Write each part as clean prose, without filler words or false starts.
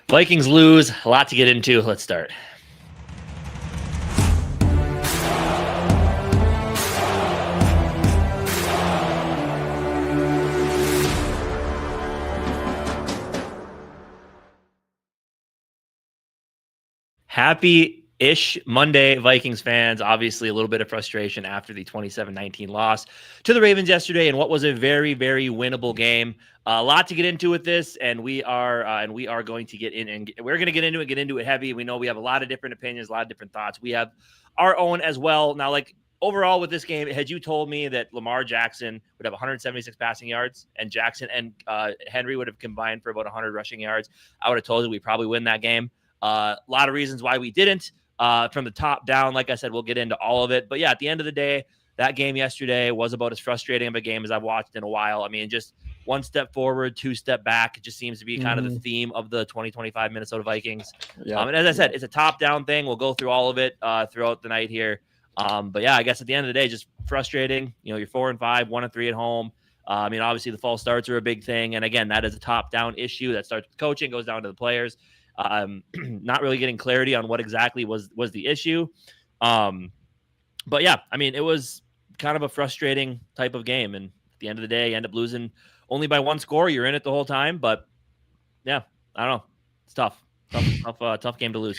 Vikings lose. A lot to get into. Let's start. Happy-ish Monday, Vikings fans. Obviously, a little bit of frustration after the 27-19 loss to the Ravens yesterday, and what was a very, very winnable game. A lot to get into with this, and we are going to get in, and we're going to get into it heavy. We know we have a lot of different opinions, a lot of different thoughts. We have our own as well. Now, like overall with this game, had you told me that Lamar Jackson would have 176 passing yards and Jackson and Henry would have combined for about 100 rushing yards, I would have told you we probably win that game. A lot of reasons why we didn't. From the top down, like I said, we'll get into all of it. But yeah, at the end of the day, that game yesterday was about as frustrating of a game as I've watched in a while. I mean, just one step forward, two step back. It just seems to be kind of the theme of the 2025 Minnesota Vikings. And as I said, it's a top down thing. We'll go through all of it throughout the night here. But yeah, I guess at the end of the day, just frustrating. You know, you're 4-5, 1-3 at home. I mean, obviously the false starts are a big thing. And again, that is a top down issue that starts with coaching, goes down to the players. Not really getting clarity on what exactly was the issue. But yeah, I mean, it was kind of a frustrating type of game. And at the end of the day, you end up losing only by one score. You're in it the whole time. But yeah, I don't know. It's tough game to lose.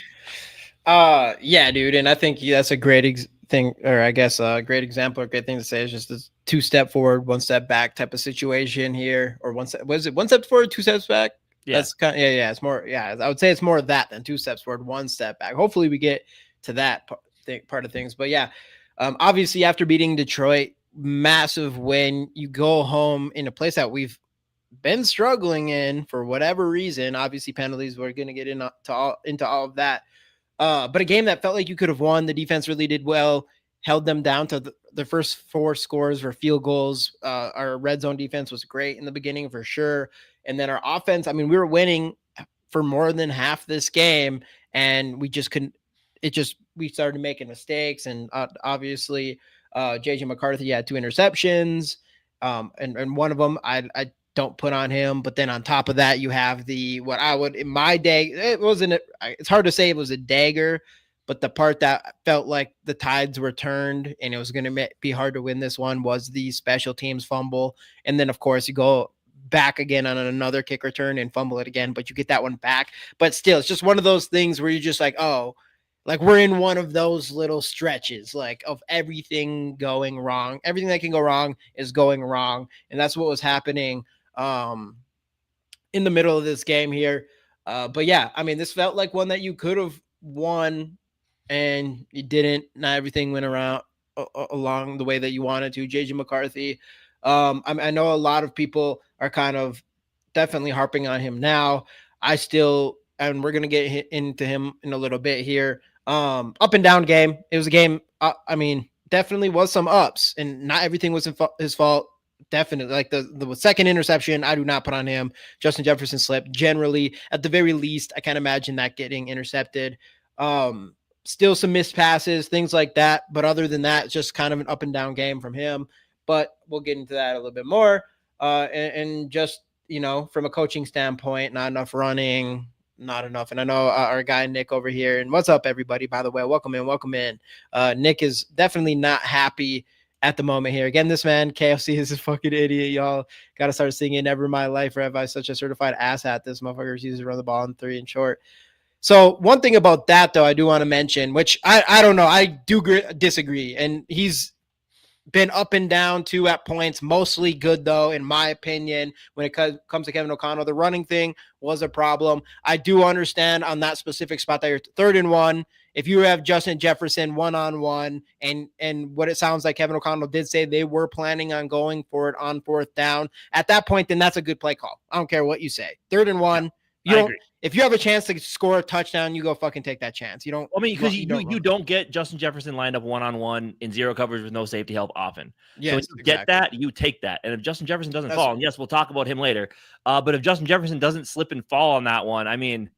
Yeah, dude. And I think that's a great thing, or I guess a great example, a great thing to say is just this 2 step forward, 1 step back type of situation here. Or was it 1 step forward, 2 steps back? Yeah. That's kind of, yeah. It's more, I would say it's more of that than 2 steps forward, 1 step back. Hopefully we get to that part of things. But yeah, obviously after beating Detroit, massive win, you go home in a place that we've been struggling in for whatever reason. Obviously penalties, we're going to get into all of that. But a game that felt like you could have won. The defense really did well, held them down to the first 4 scores were field goals. Our red zone defense was great in the beginning for sure. And then our offense, I mean, we were winning for more than half this game and we just couldn't, we started making mistakes. And obviously JJ McCarthy had 2 interceptions. And one of them I don't put on him. But then on top of that, you have what I would in my day, it's hard to say it was a dagger, but the part that felt like the tides were turned and it was going to be hard to win this one was the special teams fumble. And then of course you go back again on another kick return and fumble it again, but you get that one back. But still, it's just one of those things where you're just like, oh, like we're in one of those little stretches, like of everything going wrong. Everything that can go wrong is going wrong. And that's what was happening in the middle of this game here. But yeah, I mean, this felt like one that you could have won and you didn't. Not everything went around along the way that you wanted to. JJ McCarthy, I know a lot of people are kind of definitely harping on him now. And we're going to get into him in a little bit here. Up and down game. It was a game. I mean, definitely was some ups and not everything was his fault. Definitely, like the second interception, I do not put on him. Justin Jefferson slipped. Generally, at the very least, I can't imagine that getting intercepted. Still some missed passes, things like that. But other than that, it's just kind of an up and down game from him. But we'll get into that a little bit more. And just, you know, from a coaching standpoint, not enough running, not enough. And I know our guy Nick over here. And what's up, everybody? By the way, welcome in. Nick is definitely not happy at the moment here. Again, this man, KFC, is a fucking idiot. Y'all got to start singing Never in My Life or Have I Such a Certified Asshat. This motherfucker refuses to run the ball in 3 and short. So one thing about that, though, I do want to mention, which I don't know. I do disagree. And he's been up and down too at points, mostly good, though, in my opinion, when it comes to Kevin O'Connell. The running thing was a problem. I do understand on that specific spot that you're 3rd and 1. If you have Justin Jefferson one-on-one, and what it sounds like Kevin O'Connell did say they were planning on going for it on 4th down, at that point, then that's a good play call. I don't care what you say. 3rd and 1. Yeah, if you have a chance to score a touchdown, you go fucking take that chance. You don't. I mean, because you don't get Justin Jefferson lined up one-on-one in zero coverage with no safety help often. Yes, so when you get that, you take that. And if Justin Jefferson doesn't fall, and yes, we'll talk about him later. But if Justin Jefferson doesn't slip and fall on that one, I mean,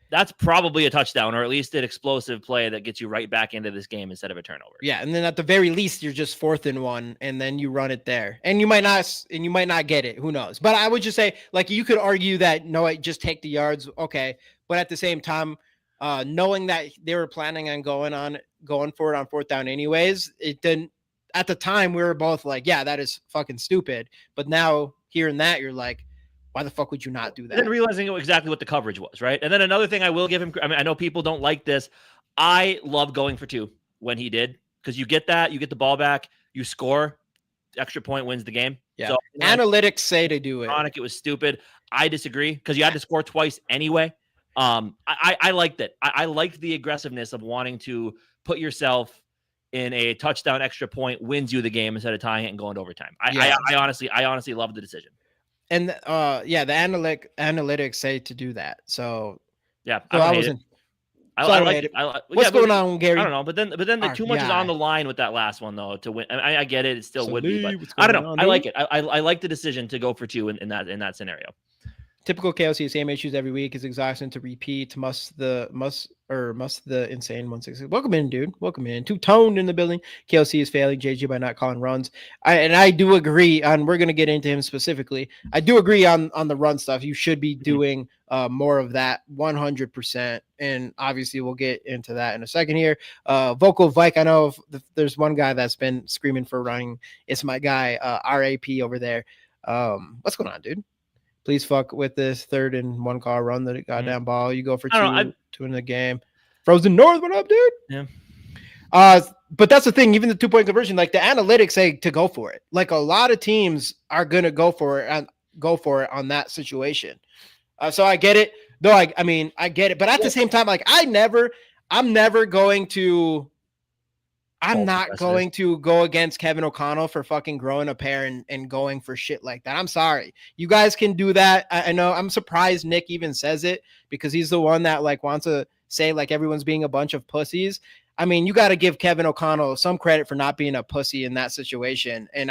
That's probably a touchdown, or at least an explosive play that gets you right back into this game instead of a turnover. Yeah, and then at the very least, you're just 4th and 1, and then you run it there, and you might not get it. Who knows? But I would just say, like, you could argue that no, just take the yards, okay. But at the same time, knowing that they were planning on going for it on 4th down anyways, it didn't. At the time, we were both like, yeah, that is fucking stupid. But now hearing that, you're like, why the fuck would you not do that? And then realizing exactly what the coverage was, right? And then another thing I will give him, I mean, I know people don't like this. I love going for 2 when he did, because you get the ball back, you score, extra point wins the game. Yeah. So analytics say to do it. It was stupid. I disagree, because you had to score twice anyway. I liked it. I liked the aggressiveness of wanting to put yourself in a touchdown extra point wins you the game instead of tying it and going to overtime. I honestly love the decision. And the analytics say to do that. So yeah, so I wasn't. What's going on, Gary? I don't know, but then the too much is on the line with that last one though to win. I get it; it still would be, but I don't know. I like it. I like the decision to go for 2 in that scenario. Typical KLC, same issues every week. Is exhausting to repeat. Must the insane 160. Welcome in, dude. Welcome in. Two-toned in the building. KLC is failing JG by not calling runs. I do agree on. We're gonna get into him specifically. I do agree on the run stuff. You should be doing more of that 100%. And obviously we'll get into that in a second here. Vocal Vike. I know there's one guy that's been screaming for running. It's my guy, RAP over there. What's going on, dude? Please fuck with this 3rd and 1 call run the goddamn ball. You go for 2 in the game. Frozen North, what up, dude? Yeah. But that's the thing. Even the 2-point conversion, like the analytics say to go for it. Like a lot of teams are gonna go for it on that situation. So I get it. Though I mean I get it. But at the same time, like I'm not going to go against Kevin O'Connell for fucking growing a pair and going for shit like that. I'm sorry. You guys can do that. I know. I'm surprised Nick even says it, because he's the one that like wants to say like everyone's being a bunch of pussies. I mean, you got to give Kevin O'Connell some credit for not being a pussy in that situation. And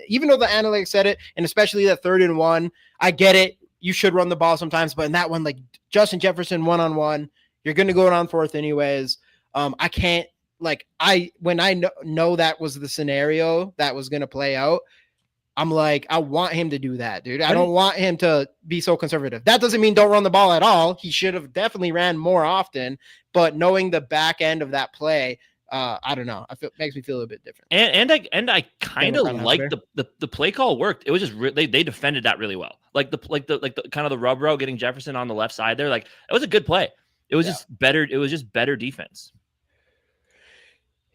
even though the analytics said it, and especially that 3rd and 1, I get it. You should run the ball sometimes, but in that one, like Justin Jefferson 1-on-1, you're going to go on 4th anyways. I can't. Like when I know that was the scenario that was going to play out, I'm like, I want him to do that, dude. I don't want him to be so conservative. That doesn't mean don't run the ball at all. He should have definitely ran more often, but knowing the back end of that play, I don't know. Makes me feel a little bit different. And I kind of like the play call worked. It was just they defended that really well. Like the kind of the rub row getting Jefferson on the left side there. Like it was a good play. It was just better. It was just better defense.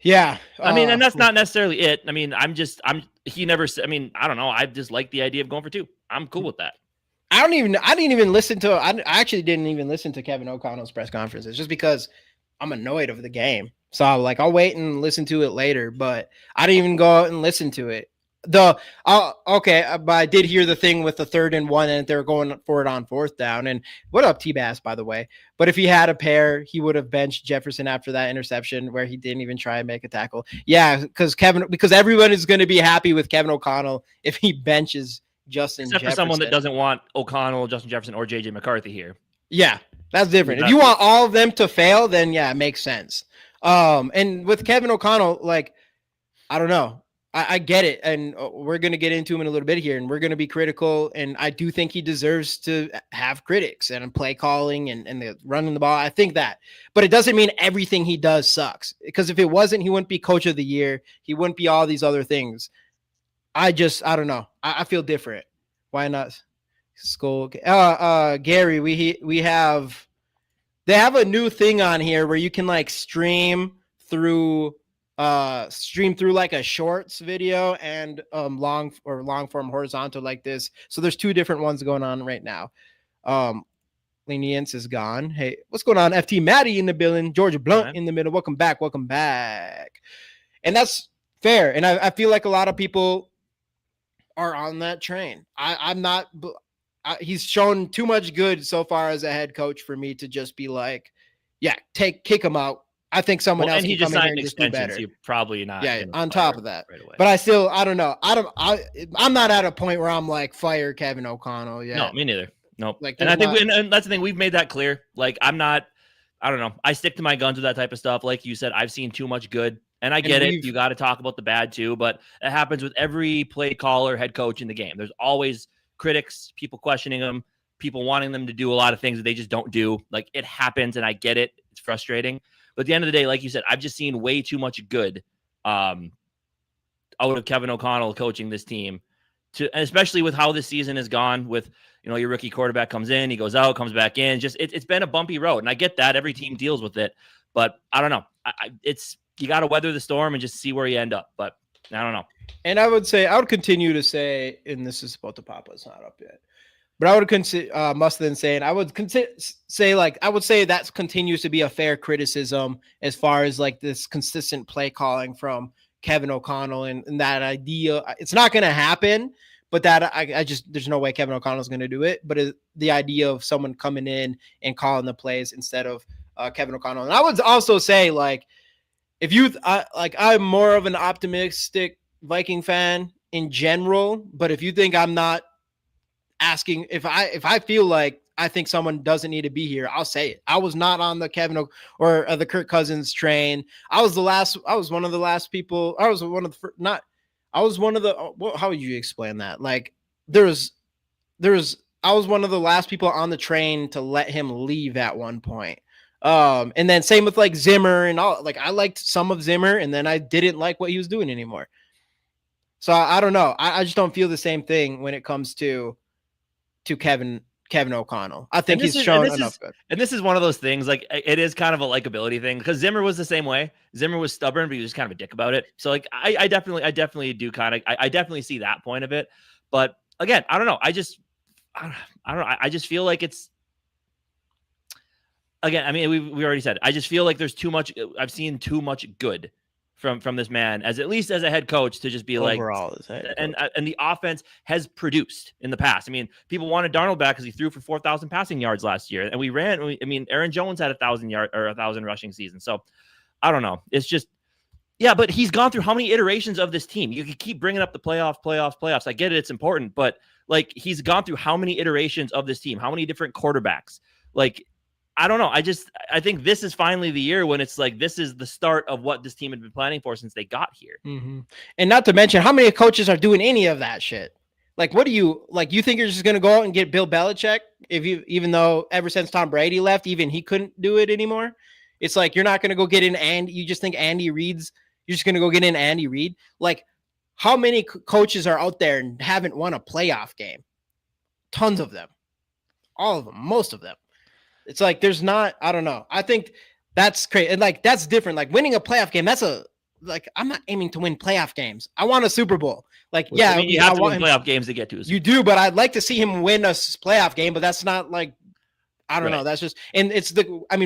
Yeah. I mean, and that's not necessarily it. I mean, I don't know. I just like the idea of going for 2. I'm cool with that. I actually didn't even listen to Kevin O'Connell's press conferences just because I'm annoyed of the game. So I'll wait and listen to it later, but I didn't even go out and listen to it. But I did hear the thing with the 3rd and 1 and they're going for it on 4th down. And what up, T-Bass, by the way? But if he had a pair, he would have benched Jefferson after that interception where he didn't even try and make a tackle. Yeah, because everyone is going to be happy with Kevin O'Connell if he benches Justin Jefferson. Except for someone that doesn't want O'Connell, Justin Jefferson, or JJ McCarthy here. Yeah, that's different. If you want all of them to fail, then yeah, it makes sense. And with Kevin O'Connell, like, I don't know. I get it, and we're going to get into him in a little bit here, and we're going to be critical, and I do think he deserves to have critics and play calling and the running the ball. I think that, but it doesn't mean everything he does sucks, because if it wasn't, he wouldn't be coach of the year. He wouldn't be all these other things. I don't know. I feel different. Why not? SKOL. Gary, they have a new thing on here where you can like stream through like a shorts video and long form horizontal like this. So there's 2 different ones going on right now. Lenience is gone. Hey, what's going on? FT Maddie in the building. Georgia Blunt in the middle. Welcome back. And that's fair. And I feel like a lot of people are on that train. I'm not. He's shown too much good so far as a head coach for me to just be like, yeah, kick him out. I think someone else can come in here and just do better. You're probably not. Yeah, on top of that. Right away. But I don't know. I'm not at a point where I'm like, fire Kevin O'Connell. Yeah. No, me neither. Nope. Like, And I think and that's the thing. We've made that clear. Like, I don't know. I stick to my guns with that type of stuff. Like you said, I've seen too much good. And I get it. You got to talk about the bad too, but it happens with every play caller, head coach in the game. There's always critics, people questioning them, people wanting them to do a lot of things that they just don't do. Like, it happens, and I get it. It's frustrating. But at the end of the day, like you said, I've just seen way too much good out of Kevin O'Connell coaching this team, and especially with how this season has gone with, your rookie quarterback comes in, he goes out, comes back in. Just it's been a bumpy road, and I get that. Every team deals with it, but I don't know. You got to weather the storm and just see where you end up. But I don't know. And I would continue to say, and this is about to pop. It's not up yet, but I would say that continues to be a fair criticism as far as like this consistent play calling from Kevin O'Connell and that idea. It's not going to happen, but that I just, there's no way Kevin O'Connell is going to do it. But the idea of someone coming in and calling the plays instead of Kevin O'Connell. And I would also say, like, if I'm more of an optimistic Viking fan in general, but if you think I'm not asking, if I feel like I think someone doesn't need to be here, I'll say it. I was not on the Kevin or the Kirk Cousins train. I was one of the last people. I was one of the, how would you explain that? Like, I was one of the last people on the train to let him leave at one point. And then same with like Zimmer and all. Like, I liked some of Zimmer, and then I didn't like what he was doing anymore. So I don't know. I just don't feel the same thing when it comes to Kevin O'Connell. I think he's shown enough good. And this is one of those things, like, it is kind of a likability thing, because Zimmer was the same way. Zimmer was stubborn, but he was kind of a dick about it. So like, I definitely do kind of, I definitely see that point of it. But again, I don't know. I don't know. I just feel like it's, again, I mean, we already said, I just feel like there's too much. I've seen too much good from this man, at least as a head coach, to just be overall, like, and the offense has produced in the past. I mean, people wanted Darnold back because he threw for 4,000 passing yards last year, and Aaron Jones had 1,000 rushing season. So I don't know. It's just, yeah, but he's gone through how many iterations of this team? You can keep bringing up the playoffs. I get it. It's important, but like, he's gone through how many iterations of this team? How many different quarterbacks? Like, I don't know. I think this is finally the year when it's like, this is the start of what this team had been planning for since they got here. Mm-hmm. And not to mention, how many coaches are doing any of that shit? Like, what do you think you're just going to go out and get Bill Belichick? Even though ever since Tom Brady left, even he couldn't do it anymore. It's like, you're not going to go get in, and you just think Andy Reid's, you're just going to go get in Andy Reid. Like, how many coaches are out there and haven't won a playoff game? Tons of them. All of them. Most of them. It's like, there's not, I don't know. I think that's crazy. And like, that's different. Like, winning a playoff game, I'm not aiming to win playoff games. I want a Super Bowl. Like, yeah, I mean, you have to win playoff games to get to. You do, but I'd like to see him win a playoff game, but that's not like, I don't know. That's just, and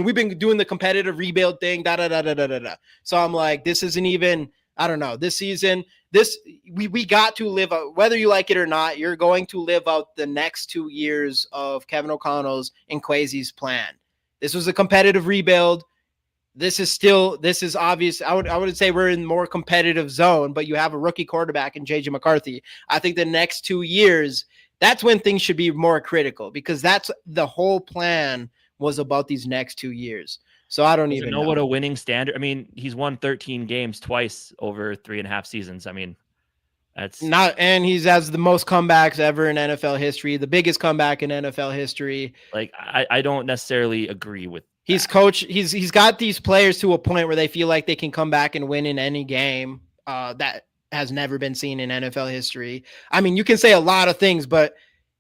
we've been doing the competitive rebuild thing, So I'm like, this isn't even, I don't know, this season, we got to live out, whether you like it or not, you're going to live out the next 2 years of Kevin O'Connell's and Kwesi's plan. This was a competitive rebuild. This is obvious. I would say we're in more competitive zone, but you have a rookie quarterback in JJ McCarthy. I think the next 2 years, that's when things should be more critical, because that's the whole plan was about these next 2 years. So I don't even know what a winning standard. I mean, he's won 13 games twice over 3.5 seasons. I mean, that's not, and he's has the most comebacks ever in NFL history, the biggest comeback in NFL history. Like, I don't necessarily agree with that. He's coached. He's got these players to a point where they feel like they can come back and win in any game. That has never been seen in NFL history. I mean, you can say a lot of things,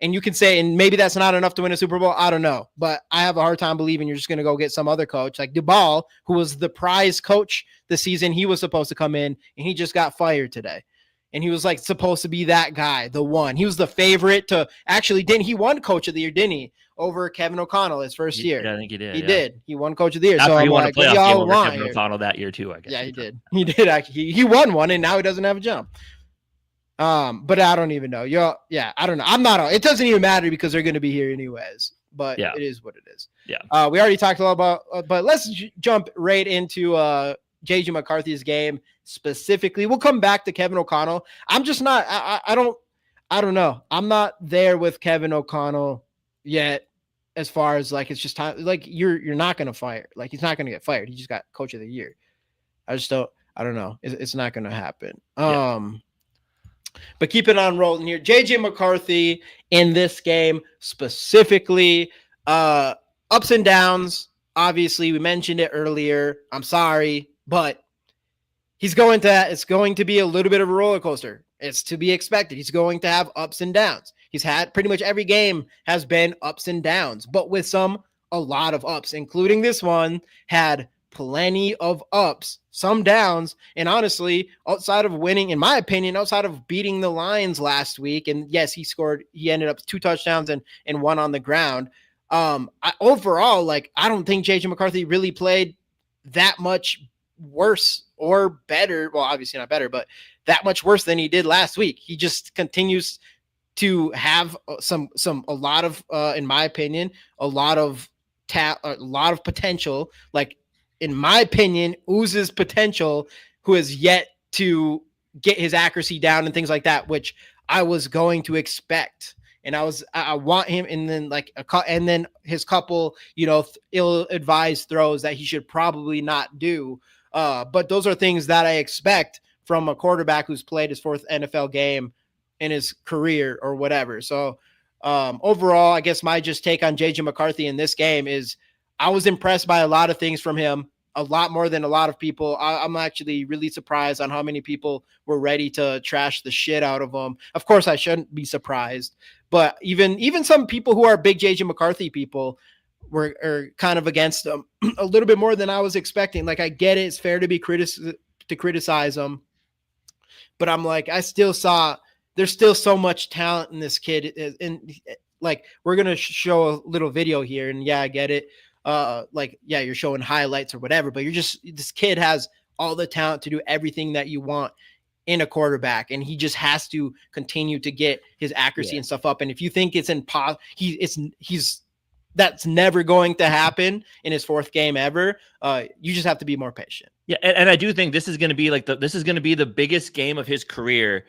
and you can say, and maybe that's not enough to win a Super Bowl. I don't know. But I have a hard time believing you're just going to go get some other coach like Duval, who was the prize coach this season. He was supposed to come in, and he just got fired today. And he was like supposed to be that guy, the one. He was the favorite to actually, he won Coach of the Year, didn't he? Over Kevin O'Connell his first year. Yeah, I think he did. He did. He won Coach of the Year. After so he won like, a playoff game over Kevin O'Connell that year too, I guess. Yeah, he did. He did actually. He won one, and now he doesn't have a jump. But I don't even know. I don't know. I'm not. It doesn't even matter because they're going to be here anyways. But It is what it is. Yeah. We already talked a lot about. But let's jump right into JJ McCarthy's game specifically. We'll come back to Kevin O'Connell. I'm just not. I don't know. I'm not there with Kevin O'Connell yet. As far as like, it's just time, like you're not going to fire. Like he's not going to get fired. He just got coach of the year. I don't know. It's not going to happen. Yeah. But keep it on rolling here. JJ McCarthy in this game specifically, ups and downs. Obviously, we mentioned it earlier. I'm sorry, but it's going to be a little bit of a roller coaster. It's to be expected. He's going to have ups and downs. He's had pretty much every game has been ups and downs, but with a lot of ups, including this one, had plenty of ups, some downs. And honestly, outside of winning, in my opinion, outside of beating the Lions last week, and yes, he ended up 2 touchdowns and 1 on the ground. Overall, like, I don't think JJ McCarthy really played that much worse or better. Well, obviously not better, but that much worse than he did last week. He just continues to have a lot of, in my opinion, a lot of potential. Like, in my opinion, oozes potential, who has yet to get his accuracy down and things like that, which I was going to expect. And I want him, and then his couple, ill-advised throws that he should probably not do. But those are things that I expect from a quarterback who's played his 4th NFL game in his career or whatever. So overall, I guess my just take on JJ McCarthy in this game is I was impressed by a lot of things from him, a lot more than a lot of people. I'm actually really surprised on how many people were ready to trash the shit out of him. Of course, I shouldn't be surprised, but even some people who are big JJ McCarthy people are kind of against him a little bit more than I was expecting. Like, I get it. It's fair to be criticize him, but I'm like, there's still so much talent in this kid. And like, we're going to show a little video here, and yeah, I get it. You're showing highlights or whatever, but this kid has all the talent to do everything that you want in a quarterback, and he just has to continue to get his accuracy and stuff up. And if you think it's impossible, that's never going to happen in his 4th game ever. You just have to be more patient. Yeah, and I do think this is going to be the biggest game of his career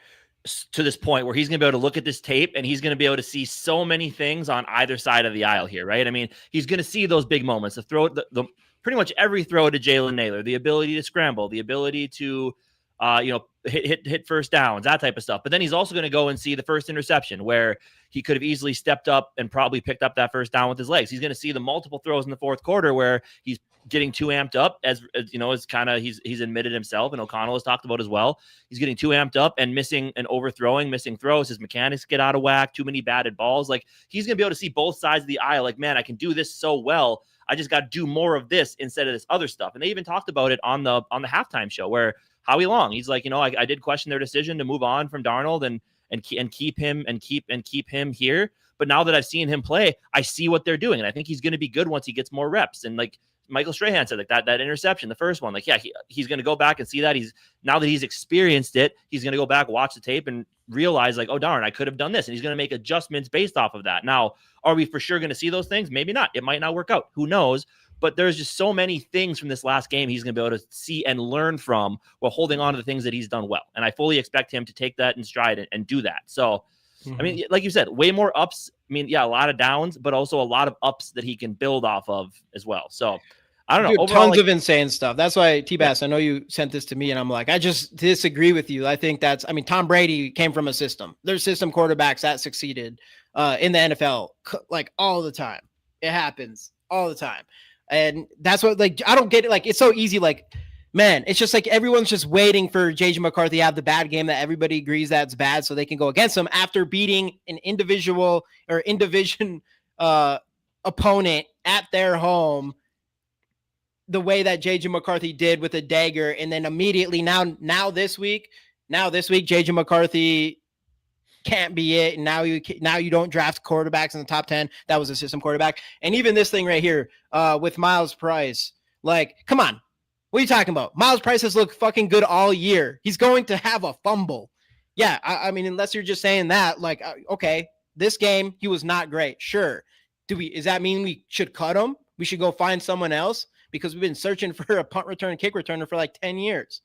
to this point, where he's going to be able to look at this tape and he's going to be able to see so many things on either side of the aisle here, right? I mean, he's going to see those big moments, the pretty much every throw to Jalen Naylor, the ability to scramble, the ability to hit first downs, that type of stuff. But then he's also going to go and see the first interception, where he could have easily stepped up and probably picked up that first down with his legs. He's going to see the multiple throws in the 4th quarter where he's getting too amped up, as he's admitted himself, and O'Connell has talked about as well. He's getting too amped up and missing throws. His mechanics get out of whack, too many batted balls. Like, he's going to be able to see both sides of the aisle. Like, man, I can do this so well. I just got to do more of this instead of this other stuff. And they even talked about it on the halftime show, where Howie Long, he's like, I did question their decision to move on from Darnold and keep him here. But now that I've seen him play, I see what they're doing. And I think he's going to be good once he gets more reps. And like Michael Strahan said, like that interception, the first one, like, yeah, he's going to go back and see that. Now that he's experienced it, he's going to go back, watch the tape, and realize, like, oh, darn, I could have done this. And he's going to make adjustments based off of that. Now, are we for sure going to see those things? Maybe not. It might not work out. Who knows? But there's just so many things from this last game he's going to be able to see and learn from, while holding on to the things that he's done well. And I fully expect him to take that in stride and do that. So, I mean, like you said, way more ups. I mean, yeah, a lot of downs, but also a lot of ups that he can build off of as well. So, I don't know. Dude, overall, tons of insane stuff. That's why, T-Bass, I know you sent this to me, and I'm like, I just disagree with you. I think Tom Brady came from a system. There's system quarterbacks that succeeded in the NFL, like, all the time. It happens all the time. And that's what, like, I don't get it. Like, it's so easy. Like, man, it's just like everyone's just waiting for JJ McCarthy to have the bad game that everybody agrees that's bad, so they can go against him after beating an individual or in division opponent at their home, the way that JJ McCarthy did with a dagger. And then immediately now this week, JJ McCarthy can't be it. And now you don't draft quarterbacks in the top 10. That was a system quarterback. And even this thing right here with Miles Price, like, come on. What are you talking about? Miles Price has looked fucking good all year. He's going to have a fumble. Yeah, I mean, unless you're just saying that, like, okay, this game, he was not great. Sure. Does that mean we should cut him? We should go find someone else? Because we've been searching for a punt return, kick returner for like 10 years.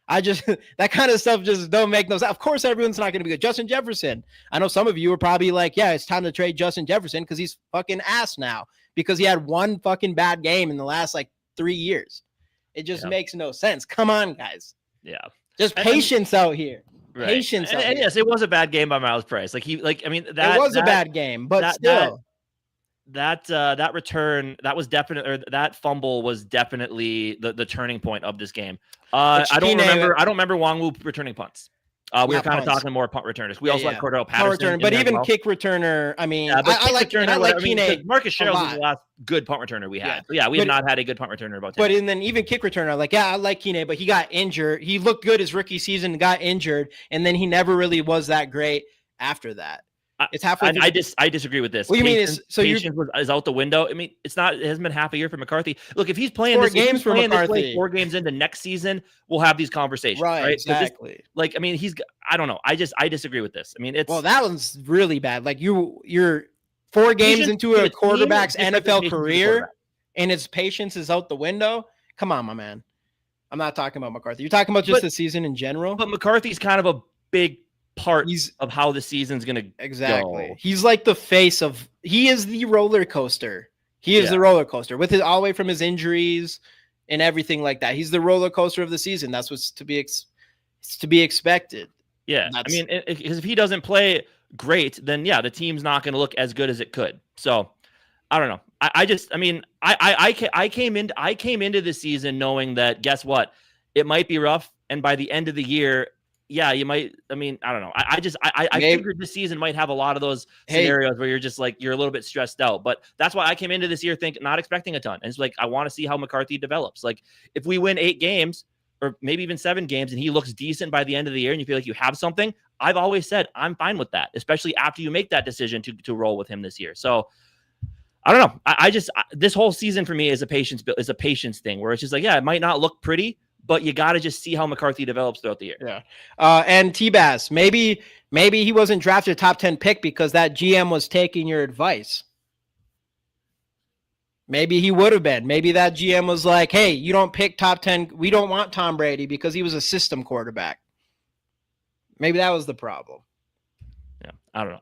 I just that kind of stuff just don't make no sense. Of course, everyone's not going to be good. Justin Jefferson. I know some of you are probably like, yeah, it's time to trade Justin Jefferson because he's fucking ass now because he had one fucking bad game in the last like 3 years. It just makes no sense. Come on, guys. Yeah. Just patience out here. Right. Patience. And yes, it was a bad game by Miles Price. Like it was a bad game, but still. That return, that was definitely, or that fumble was definitely the turning point of this game. I don't remember Wangwu returning punts. We were kind of talking more punt returners. We also like Cordell Patterson, but even kick returner. I mean, I like Keeney. Marcus Sherrills was the last good punt returner we had. Yeah, we have not had a good punt returner about 10 years. But then even kick returner, I like Keeney, but he got injured. He looked good his rookie season, got injured, and then he never really was that great after that. It's halfway. I disagree with this. What do you mean? Patience is out the window. I mean, it hasn't been half a year for McCarthy. Look, if he's playing 4 games for McCarthy, 4 games into next season, we'll have these conversations. Right? Exactly. I don't know. I disagree with this. I mean, that one's really bad. Like you're 4 games into a quarterback's NFL career, and his patience is out the window. Come on, my man. I'm not talking about McCarthy. You're talking about just the season in general. But McCarthy's kind of a big part of how the season's gonna go. He's like the face of. He is the roller coaster. He is the roller coaster with all the way from his injuries and everything like that. He's the roller coaster of the season. That's what's to be expected. Yeah, I mean, because if he doesn't play great, then the team's not going to look as good as it could. So I don't know. I came into the season knowing that guess what, it might be rough, and by the end of the year. Yeah, you might. I mean, I don't know. I figured this season might have a lot of those scenarios where you're just like you're a little bit stressed out. But that's why I came into this year not expecting a ton. And it's like I want to see how McCarthy develops. Like if we win 8 games or maybe even 7 games and he looks decent by the end of the year and you feel like you have something, I've always said I'm fine with that, especially after you make that decision to roll with him this year. So I don't know. This whole season for me is a patience thing where it's just like it might not look pretty. But you got to just see how McCarthy develops throughout the year. Yeah. And T-Bass, maybe he wasn't drafted a top 10 pick because that GM was taking your advice. Maybe he would have been. Maybe that GM was like, hey, you don't pick top 10. We don't want Tom Brady because he was a system quarterback. Maybe that was the problem. Yeah. I don't know.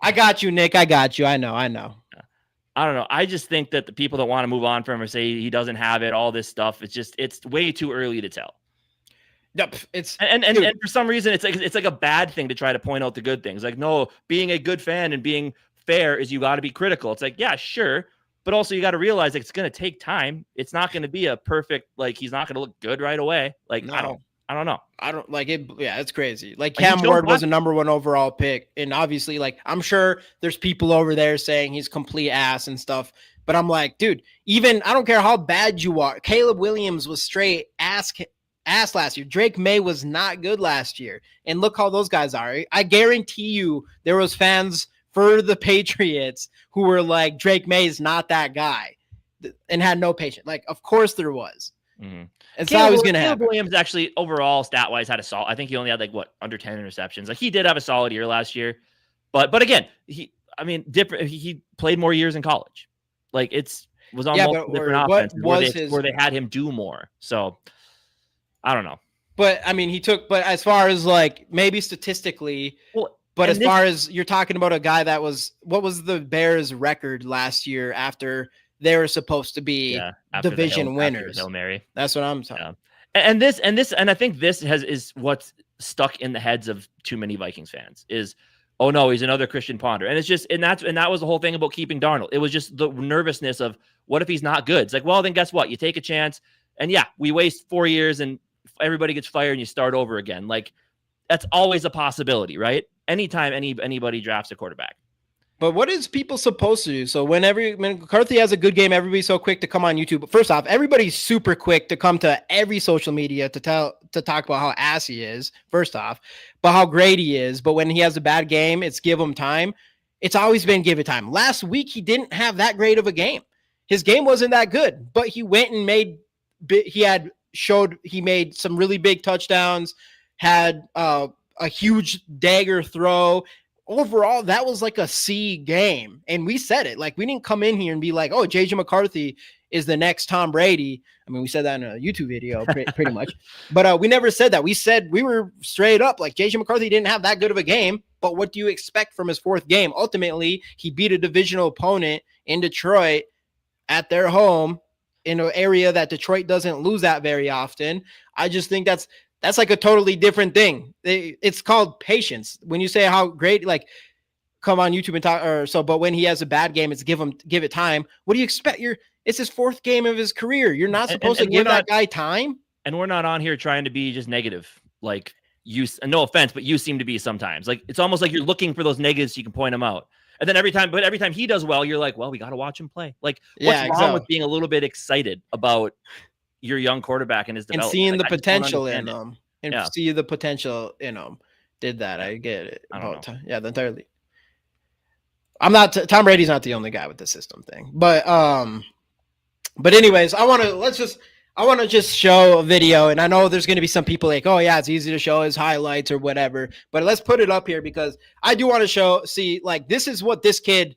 I got you, Nick. I got you. I know. I don't know. I just think that the people that want to move on from him or say he doesn't have it, all this stuff, it's way too early to tell. Yep. And for some reason it's like a bad thing to try to point out the good things. Like, no, being a good fan and being fair is you got to be critical. It's like, yeah, sure. But also you got to realize it's going to take time. It's not going to be a perfect, he's not going to look good right away. No. I don't know. I don't like it. Yeah, it's crazy. Cam Ward was a number 1 overall pick. And obviously, I'm sure there's people over there saying he's complete ass and stuff. But I'm like, dude, even I don't care how bad you are. Caleb Williams was straight ass last year. Drake May was not good last year. And look how those guys are. I guarantee you there was fans for the Patriots who were like, Drake May is not that guy and had no patience. Of course there was. Mm-hmm. It's always going to happen. Caleb Williams actually overall stat-wise had a solid. I think he only had under 10 interceptions. He did have a solid year last year, but again, different. He played more years in college. It was on multiple different offenses where they had him do more. So I don't know. But but as far as maybe statistically, as far as you're talking about a guy that what was the Bears record last year after they were supposed to be division winners. Hail Mary. That's what I'm talking. Yeah. And I think this is what's stuck in the heads of too many Vikings fans is, oh no, he's another Christian Ponder. And it's just, and that was the whole thing about keeping Darnold. It was just the nervousness of what if he's not good? It's like, well, then guess what? You take a chance and we waste 4 years and everybody gets fired and you start over again. That's always a possibility, right? Anytime anybody drafts a quarterback. But what is people supposed to do? So when McCarthy has a good game, everybody's so quick to come on YouTube. First off, everybody's super quick to come to every social media to talk about how ass he is, first off, but how great he is. But when he has a bad game, it's give him time. It's always been give it time. Last week, he didn't have that great of a game. His game wasn't that good, but he went and he made some really big touchdowns, had a huge dagger throw, overall, that was like a C game. And we said it. Like, we didn't come in here and be like, oh, JJ McCarthy is the next Tom Brady. I mean, we said that in a YouTube video pretty much. But we never said that. We said we were straight up like JJ McCarthy didn't have that good of a game. But what do you expect from his fourth game? Ultimately, he beat a divisional opponent in Detroit at their home in an area that Detroit doesn't lose that very often. I just think that's like a totally different thing. It's called patience. When you say how great, like, come on YouTube and talk, or so, but when he has a bad game, it's give it time. What do you expect? It's his fourth game of his career. You're not supposed to give that guy time. And we're not on here trying to be just negative. Like, no offense, but you seem to be sometimes. Like, it's almost like you're looking for those negatives so you can point them out. And then every time he does well, you're like, well, we got to watch him play. Like, what's wrong with being a little bit excited about your young quarterback and his development? And seeing the potential in him. And see the potential in him. Did that. I get it. I don't know. The entire league. Tom Brady's not the only guy with the system thing. But anyways, I want to just show a video, and I know there's going to be some people like, oh yeah, it's easy to show his highlights or whatever, but let's put it up here because I do want to see, like, this is what this kid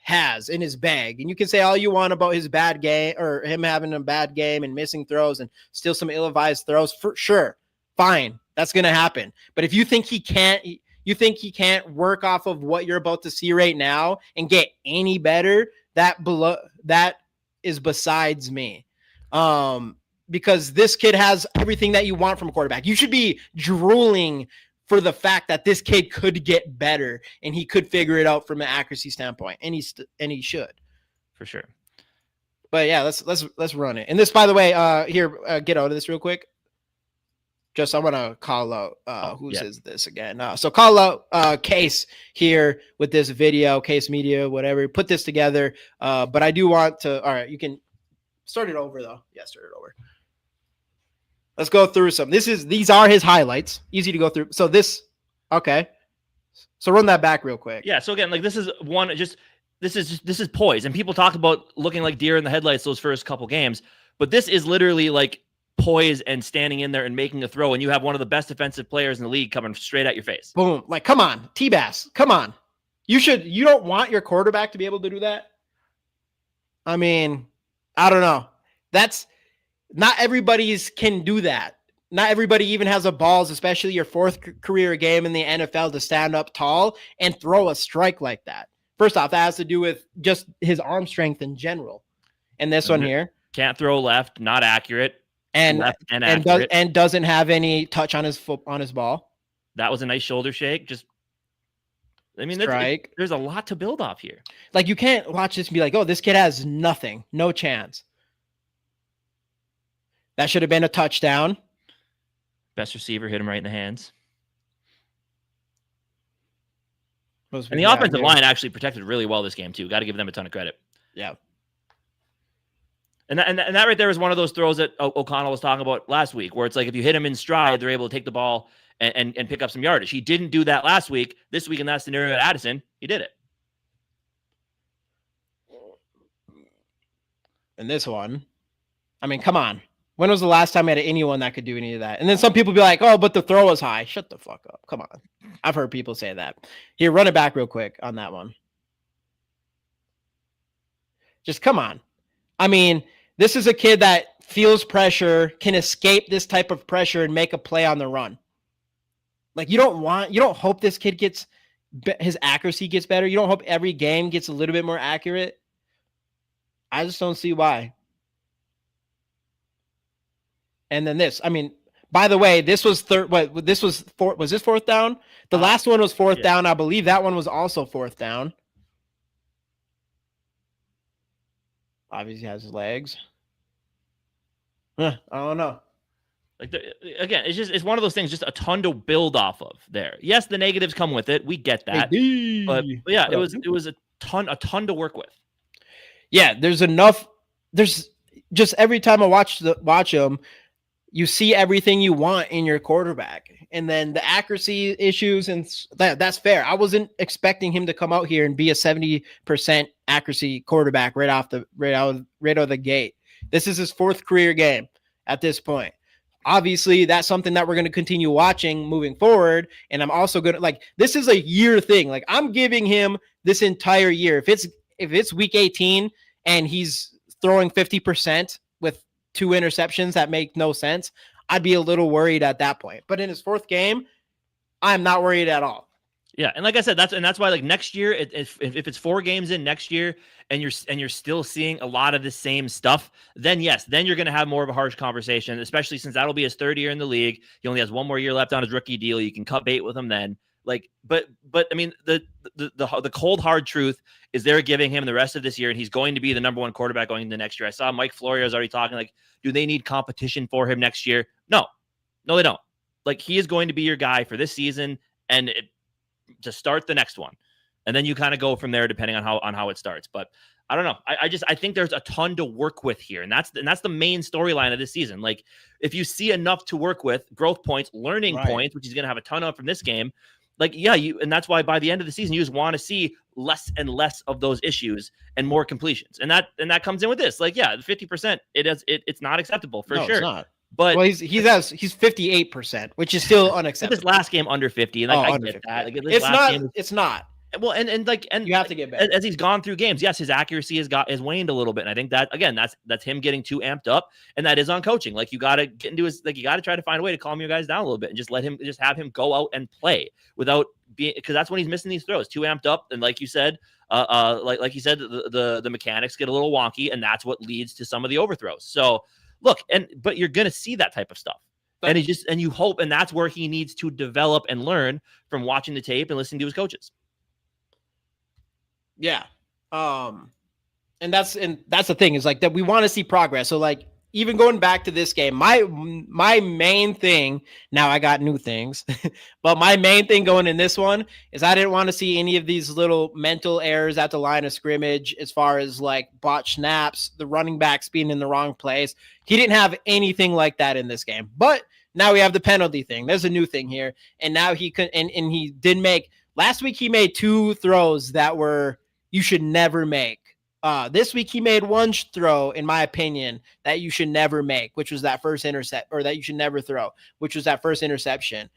has in his bag. And you can say all you want about his bad game or him having a bad game and missing throws and still some ill-advised throws, for sure. Fine. That's going to happen. But if you think he can't work off of what you're about to see right now and get any better, that is besides me. Because this kid has everything that you want from a quarterback. You should be drooling for the fact that this kid could get better and he could figure it out from an accuracy standpoint, and he should, for sure. But yeah, let's run it. And this, by the way, get out of this real quick. Just I want to call out is this again? So call out Case here with this video, Case Media, whatever. Put this together. But I do want to. All right, you can start it over though. Yeah, start it over. Let's go through some. These are his highlights. Easy to go through. So okay. So run that back real quick. Yeah. So again, like, this is poise, and people talk about looking like deer in the headlights those first couple games, but this is literally like poise and standing in there and making a throw, and you have one of the best defensive players in the league coming straight at your face. Boom. Like, come on, T-Bass. Come on. You don't want your quarterback to be able to do that? I mean, I don't know. That's not everybody's can do that. Not everybody even has the balls, especially your fourth career game in the NFL, to stand up tall and throw a strike like that. First off, that has to do with just his arm strength in general. And this one here. Can't throw left, not accurate. And doesn't have any touch on his ball. That was a nice shoulder shake. There's a lot to build off here. Like, you can't watch this and be like, oh, this kid has nothing, no chance. That should have been a touchdown. Best receiver hit him right in the hands. And the offensive line actually protected really well this game too. Got to give them a ton of credit. Yeah. And that right there is one of those throws that O'Connell was talking about last week, where it's like if you hit him in stride, they're able to take the ball and pick up some yardage. He didn't do that last week. This week in that scenario at Addison, he did it. And this one, I mean, come on. When was the last time I had anyone that could do any of that? And then some people be like, oh, but the throw was high. Shut the fuck up. Come on. I've heard people say that. Here, run it back real quick on that one. Just come on. I mean, this is a kid that feels pressure, can escape this type of pressure and make a play on the run. Like, you don't hope this kid his accuracy gets better. You don't hope every game gets a little bit more accurate. I just don't see why. And then this, I mean, by the way, this was was this fourth down? The last one was fourth down. I believe that one was also fourth down. Obviously has his legs. I don't know. Like, again, it's one of those things, just a ton to build off of there. Yes, the negatives come with it. We get that. But yeah, it was a ton to work with. Yeah, there's enough. There's just every time I watch him, you see everything you want in your quarterback. And then the accuracy issues, and that's fair. I wasn't expecting him to come out here and be a 70% accuracy quarterback right out of the gate. This is his fourth career game at this point. obviously that's something that we're going to continue watching moving forward. And I'm also going to like, this is a year thing. Like I'm giving him this entire year. If it's week 18 and he's throwing 50% with 2 interceptions that make no sense, I'd be a little worried at that point. But in his 4th game, I'm not worried at all. Yeah, and like I said, that's why like next year, if it's 4 games in next year, and you're still seeing a lot of the same stuff, then yes, then you're going to have more of a harsh conversation, especially since that'll be his 3rd year in the league. He only has 1 more year left on his rookie deal. You can cut bait with him then. Like, but I mean, the cold hard truth is they're giving him the rest of this year, and he's going to be the number 1 quarterback going into next year. I saw Mike Florio is already talking like, do they need competition for him next year? No, they don't. Like he is going to be your guy for this season, and to start the next one, and then you kind of go from there depending on how it starts. But I don't know. I think there's a ton to work with here, and that's the main storyline of this season. Like if you see enough to work with, growth points, learning points, which he's going to have a ton of from this game, like and that's why by the end of the season you just want to see less and less of those issues and more completions, and that comes in with this. Like 50%, it's not acceptable for sure. It's not. But well, he's 58%, which is still unacceptable. This last game under 50, and like I get that. Like, it's not. Well, and you have to get better as he's gone through games. Yes, his accuracy has waned a little bit, and I think that again, that's him getting too amped up, and that is on coaching. Like you got to get into his, like you got to try to find a way to calm your guys down a little bit and just have him go out and play without being, because that's when he's missing these throws, too amped up, and like you said, like you said, the mechanics get a little wonky, and that's what leads to some of the overthrows. So look, but you're gonna see that type of stuff. And you hope, and that's where he needs to develop and learn from watching the tape and listening to his coaches. Yeah. And that's the thing is like that we want to see progress. So like even going back to this game, my main thing, now I got new things, but my main thing going in this one is I didn't want to see any of these little mental errors at the line of scrimmage as far as like botch snaps, the running backs being in the wrong place. He didn't have anything like that in this game, but now we have the penalty thing. There's a new thing here. And now he could, and he did make, last week he made 2 throws that were, you should never make. This week he made 1 throw, in my opinion, that you should never make, which was that first intercept, or that you should never throw, which was that first interception.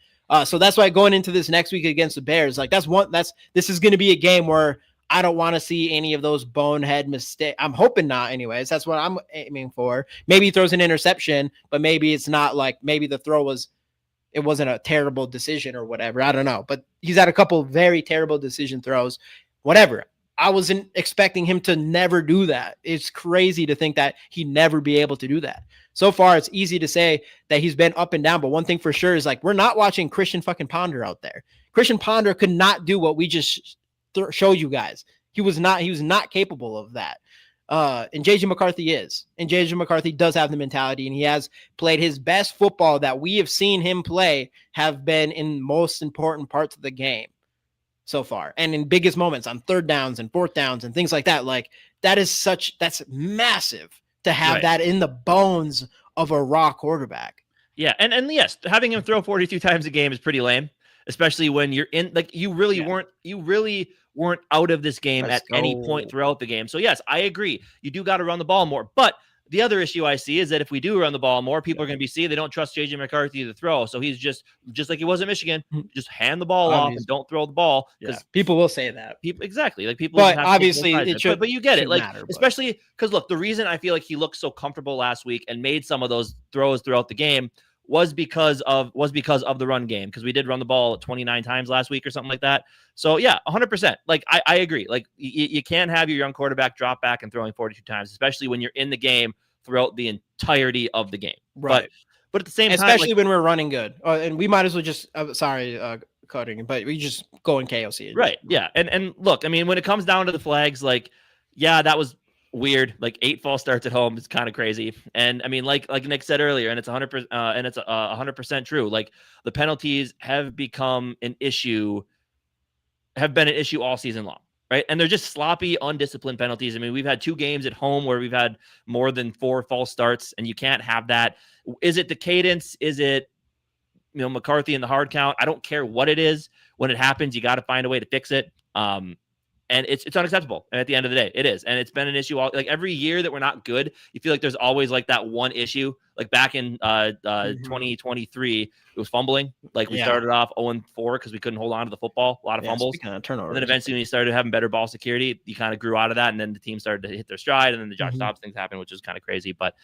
So that's why going into this next week against the Bears, like this is going to be a game where I don't want to see any of those bonehead mistakes. I'm hoping not anyways. That's what I'm aiming for. Maybe he throws an interception, but maybe it's not like, maybe the throw it wasn't a terrible decision or whatever. I don't know, but he's had a couple very terrible decision throws, whatever. I wasn't expecting him to never do that. It's crazy to think that he'd never be able to do that. So far, it's easy to say that he's been up and down, but one thing for sure is like, we're not watching Christian fucking Ponder out there. Christian Ponder could not do what we just showed you guys. He was not capable of that. And JJ McCarthy is. And JJ McCarthy does have the mentality, and he has played his best football that we have seen him play have been in most important parts of the game so far, and in biggest moments on 3rd downs and 4th downs and things like that. Like that's massive to have that in the bones of a raw quarterback. Yeah, and yes, having him throw 42 times a game is pretty lame, especially when you're in, like you really weren't out of this game at any point throughout the game. So yes, I agree. You do got to run the ball more, but the other issue I see is that if we do run the ball more, people are going to be seeing they don't trust JJ McCarthy to throw. So he's just like he was at Michigan, just hand the ball off and don't throw the ball, because people will say that. People exactly like people. But obviously it should. But you get it, like matter, especially because look, the reason I feel like he looked so comfortable last week and made some of those throws throughout the game was because of the run game, because we did run the ball 29 times last week or something like that. So yeah, 100%. Like I agree. Like you can't have your young quarterback drop back and throwing 42 times, especially when you're in the game throughout the entirety of the game. Right. But at the same time, especially when we're running good, and we might as well just cutting, but we just go in KOC. Right. Yeah. And look, I mean, when it comes down to the flags, like, yeah, that was weird. Like 8 false starts at home is kind of crazy. And I mean, like Nick said earlier, and it's 100%, and it's 100% true. Like the penalties have become an issue, have been an issue all season long. Right. And they're just sloppy, undisciplined penalties. I mean, we've had 2 games at home where we've had more than 4 false starts, and you can't have that. Is it the cadence? Is it, McCarthy and the hard count? I don't care what it is. When it happens, you got to find a way to fix it. And it's unacceptable. And at the end of the day, it is. And it's been an issue like every year that we're not good. You feel like there's always like that one issue. Like back in 2023, it was fumbling. Like we started off 0-4 because we couldn't hold on to the football. A lot of fumbles. Turnovers. And then eventually when you started having better ball security, you kind of grew out of that. And then the team started to hit their stride. And then the Josh Dobbs things happened, which is kind of crazy. But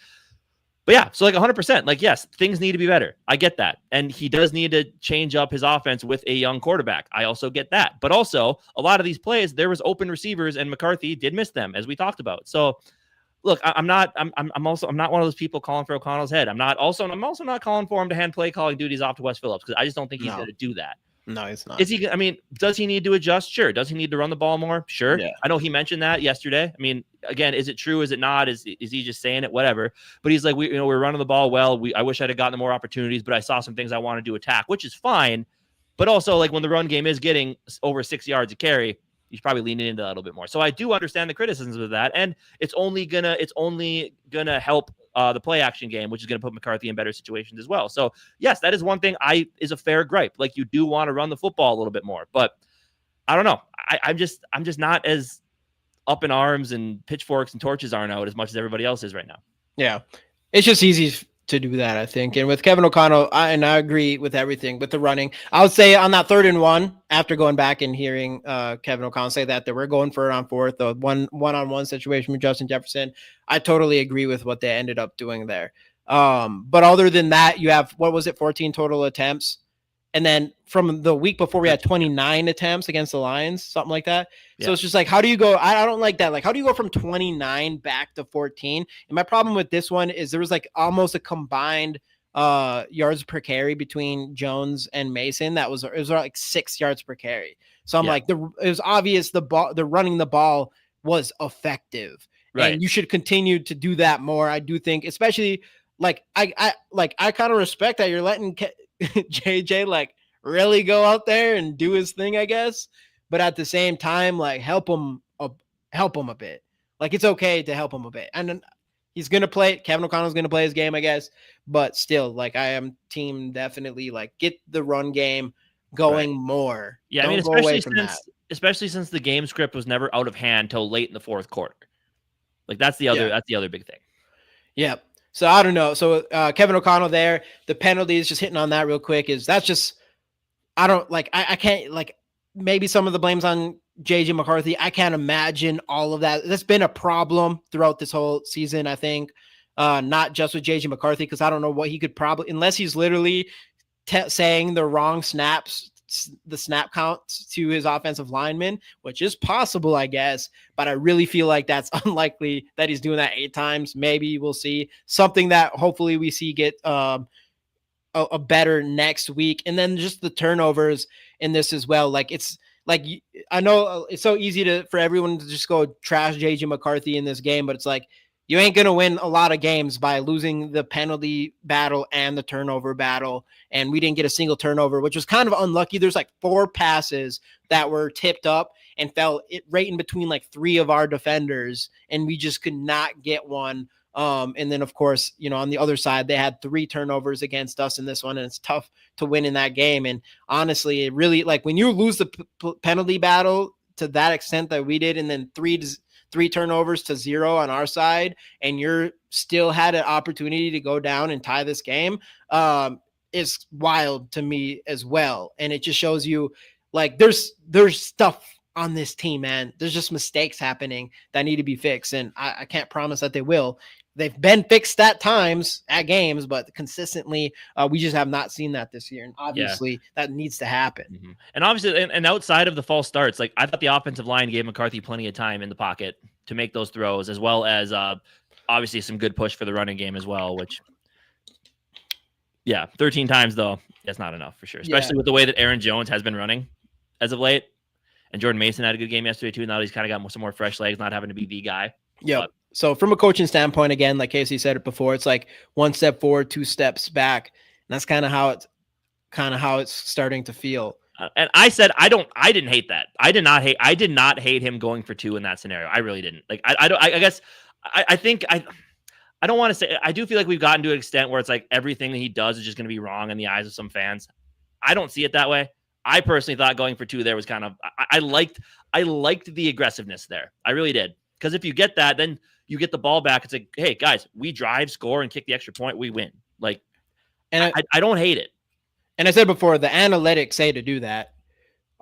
yeah, so like 100%, like, yes, things need to be better. I get that. And he does need to change up his offense with a young quarterback. I also get that. But also, a lot of these plays, there was open receivers and McCarthy did miss them, as we talked about. So look, I'm not one of those people calling for O'Connell's head. I'm also not calling for him to hand play calling duties off to Wes Phillips, because I just don't think he's going to do that. No, it's not. Is he? I mean, does he need to adjust? Sure. Does he need to run the ball more? Sure. Yeah. I know he mentioned that yesterday. I mean, again, is it true? Is it not? Is he just saying it? Whatever. But he's like, we're running the ball well. I wish I'd have gotten more opportunities, but I saw some things I wanted to attack, which is fine. But also, like, when the run game is getting over 6 yards a carry, you should probably lean into that a little bit more. So I do understand the criticisms of that, and it's only gonna help the play action game, which is going to put McCarthy in better situations as well. So yes, that is one thing is a fair gripe. Like, you do want to run the football a little bit more, but I don't know. I'm just not as up in arms and pitchforks and torches aren't out as much as everybody else is right now. Yeah. It's just easy to do that, I think. And with Kevin O'Connell, I agree with everything with the running. I would say on that 3rd and 1, after going back and hearing Kevin O'Connell say that we're going for it on 4th, the one-on-one situation with Justin Jefferson, I totally agree with what they ended up doing there. But other than that, you have, 14 total attempts. And then from the week before, we had 29 attempts against the Lions, something like that. So it's just like, how do you go? I don't like that. Like, how do you go from 29 back to 14? And my problem with this one is there was like almost a combined yards per carry between Jones and Mason. It was like 6 yards per carry. So I'm like, it was obvious the running the ball was effective. Right. And you should continue to do that more. I do think, especially like, I kind of respect that you're letting JJ like really go out there and do his thing, I guess. But at the same time, like, help him a bit. Like, it's okay to help him a bit. And then he's going to play. Kevin O'Connell's going to play his game, I guess. But still, like, I am team definitely, like, get the run game going more. Yeah, Don't I mean, go away from that. Especially since the game script was never out of hand till late in the 4th quarter. Like, that's the other big thing. Yeah. So I don't know. So Kevin O'Connell there, the penalties, just hitting on that real quick, I can't, like, maybe some of the blame's on JJ McCarthy. I can't imagine all of that. That's been a problem throughout this whole season, I think, not just with JJ McCarthy, because I don't know what he could probably, unless he's literally saying the wrong snaps, the snap counts to his offensive linemen, which is possible, I guess, but I really feel like that's unlikely that he's doing that 8 times. Maybe we'll see something that hopefully we see get a better next week. And then just the turnovers in this as well. Like, it's like, I know it's so easy for everyone to just go trash JJ McCarthy in this game, but it's like, you ain't going to win a lot of games by losing the penalty battle and the turnover battle. And we didn't get a single turnover, which was kind of unlucky. There's like 4 passes that were tipped up and fell right in between like 3 of our defenders, and we just could not get one. And then, of course, on the other side, they had 3 turnovers against us in this one, and it's tough to win in that game. And honestly, it really, like, when you lose the penalty battle to that extent that we did, and then 3 turnovers to 0 on our side, and you're still had an opportunity to go down and tie this game, is wild to me as well. And it just shows you, like, there's stuff on this team, man. There's just mistakes happening that need to be fixed. And I can't promise that they will. They've been fixed at times at games, but consistently, we just have not seen that this year. And obviously that needs to happen. Mm-hmm. And obviously, and outside of the false starts, like, I thought the offensive line gave McCarthy plenty of time in the pocket to make those throws, as well as obviously some good push for the running game as well, which 13 times though, that's not enough for sure, especially with the way that Aaron Jones has been running as of late. And Jordan Mason had a good game yesterday too. Now he's kind of got some more fresh legs, not having to be the guy. Yeah. So from a coaching standpoint, again, like Casey said it before, it's like 1 step forward, 2 steps back. And that's kind of how it's starting to feel. And I said, I didn't hate that. I did not hate him going for 2 in that scenario. I really didn't. Like, I guess I think I don't want to say, I do feel like we've gotten to an extent where it's like everything that he does is just going to be wrong in the eyes of some fans. I don't see it that way. I personally thought going for 2 there was kind of I liked the aggressiveness there. I really did. Because if you get that, then you get the ball back. It's like, hey guys, we drive, score, and kick the extra point, we win. Like, and I don't hate it. And I said before, the analytics say to do that.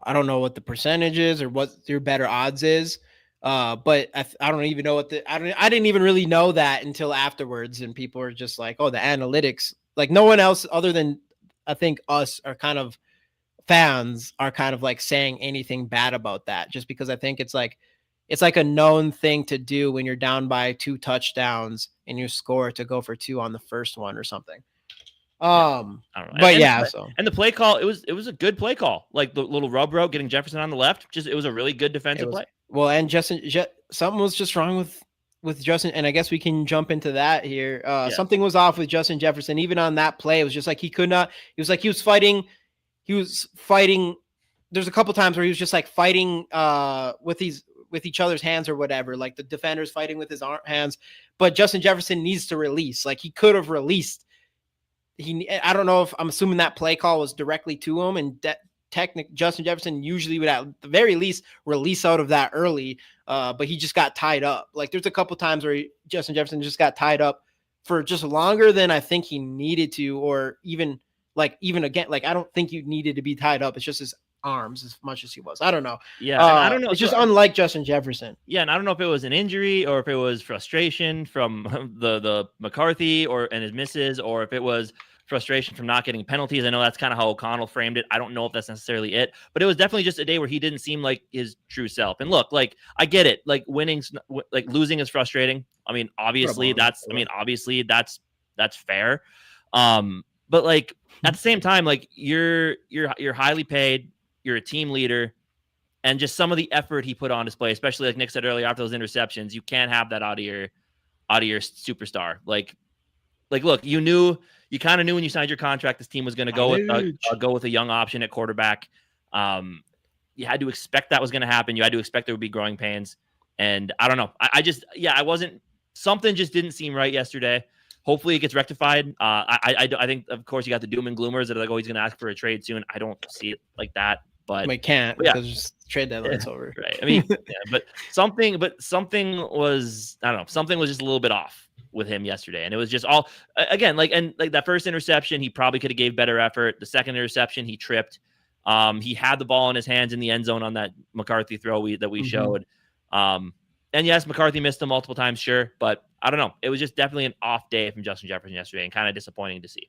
I don't know what the percentage is or what your better odds is. But I don't even know I didn't even really know that until afterwards. And people are just like, oh, the analytics, like no one else other than I think us are kind of fans are kind of like saying anything bad about that, just because I think it's like a known thing to do when you're down by 2 touchdowns and you score to go for 2 on the first one or something. I don't know. But and the play call, it was a good play call. Like the little rub route, getting Jefferson on the left, it was a really good defensive play. Well, and something was just wrong with Justin, and I guess we can jump into that here. Something was off with Justin Jefferson. Even on that play, it was just like he could not. He was fighting. There's a couple times where he was just like fighting with each other's hands or whatever, like the defender's fighting with his hands. But Justin Jefferson needs to release. Like he could have released. I don't know if I'm assuming that play call was directly to him, and Justin Jefferson usually would at the very least release out of that early, but he just got tied up. Like there's a couple times where Justin Jefferson just got tied up for just longer than I think he needed to, or even again, like I don't think you needed to be tied up. It's just his arms as much as he was. I don't know. Yeah, and I don't know. It's just unlike Justin Jefferson. Yeah, and I don't know if it was an injury or if it was frustration from the McCarthy and his misses, or if it was frustration from not getting penalties. I know that's kind of how O'Connell framed it. I don't know if that's necessarily it, but it was definitely just a day where he didn't seem like his true self. And look, like I get it. Like losing is frustrating. I mean, obviously that's fair. But like at the same time, like you're highly paid. You're a team leader, and just some of the effort he put on display, especially like Nick said earlier after those interceptions, you can't have that out of your superstar. Like look, you kind of knew when you signed your contract this team was going to go with a young option at quarterback. You had to expect that was going to happen. You had to expect there would be growing pains, and I don't know. I wasn't. Something just didn't seem right yesterday. Hopefully it gets rectified. I think of course you got the doom and gloomers that are like, oh, he's going to ask for a trade soon. I don't see it like that. But we can't because trade deadline's over. Right. I mean, but something was, I don't know, something was just a little bit off with him yesterday. And it was just all, again, like that first interception, he probably could have gave better effort. The second interception, he tripped. He had the ball in his hands in the end zone on that McCarthy throw that we showed. And yes, McCarthy missed him multiple times, sure. But I don't know. It was just definitely an off day from Justin Jefferson yesterday and kind of disappointing to see.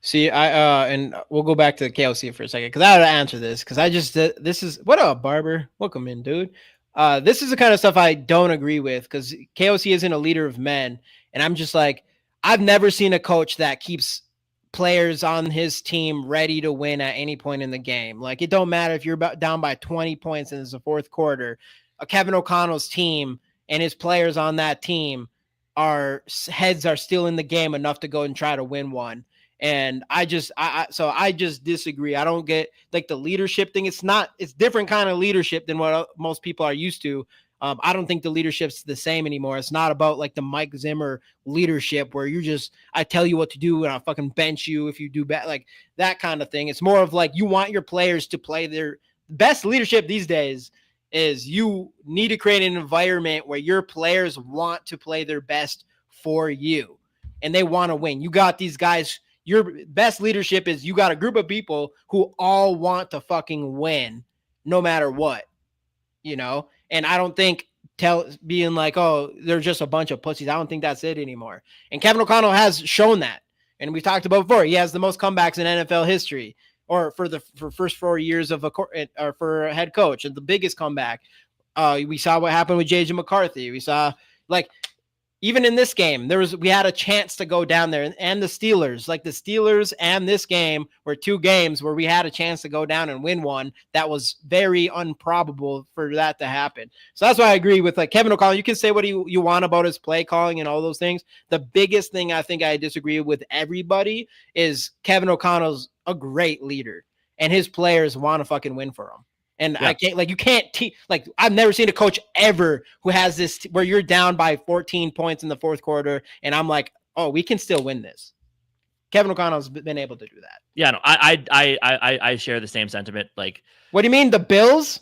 See, and we'll go back to the KOC for a second because I had to answer this because this is what up, Barber? Welcome in, dude. This is the kind of stuff I don't agree with because KOC isn't a leader of men, and I'm just like, I've never seen a coach that keeps players on his team ready to win at any point in the game. Like it don't matter if you're down by 20 points and it's the fourth quarter. Kevin O'Connell's team and his players on that team heads are still in the game enough to go and try to win one. And I just disagree. I don't get like the leadership thing. It's different kind of leadership than what most people are used to. I don't think the leadership's the same anymore. It's not about like the Mike Zimmer leadership where I tell you what to do and I'll fucking bench you if you do bad, like that kind of thing. It's more of like, you want your players to play their best. Leadership these days is you need to create an environment where your players want to play their best for you and they want to win. You got these guys. Your best leadership is you got a group of people who all want to fucking win no matter what, and I don't think being like, oh, they're just a bunch of pussies. I don't think that's it anymore. And Kevin O'Connell has shown that. And we've talked about before, he has the most comebacks in NFL history or for first 4 years for a head coach and the biggest comeback. We saw what happened with JJ McCarthy. We saw like, even in this game, we had a chance to go down there, and the Steelers and this game were 2 games where we had a chance to go down and win one. That was very improbable for that to happen. So that's why I agree with like Kevin O'Connell. You can say what you want about his play calling and all those things. The biggest thing I think I disagree with everybody is Kevin O'Connell's a great leader, and his players want to fucking win for him. And I can't I've never seen a coach ever who has this where you're down by 14 points in the fourth quarter. And I'm like, oh, we can still win this. Kevin O'Connell's been able to do that. Yeah, no, I share the same sentiment. Like, what do you mean the Bills?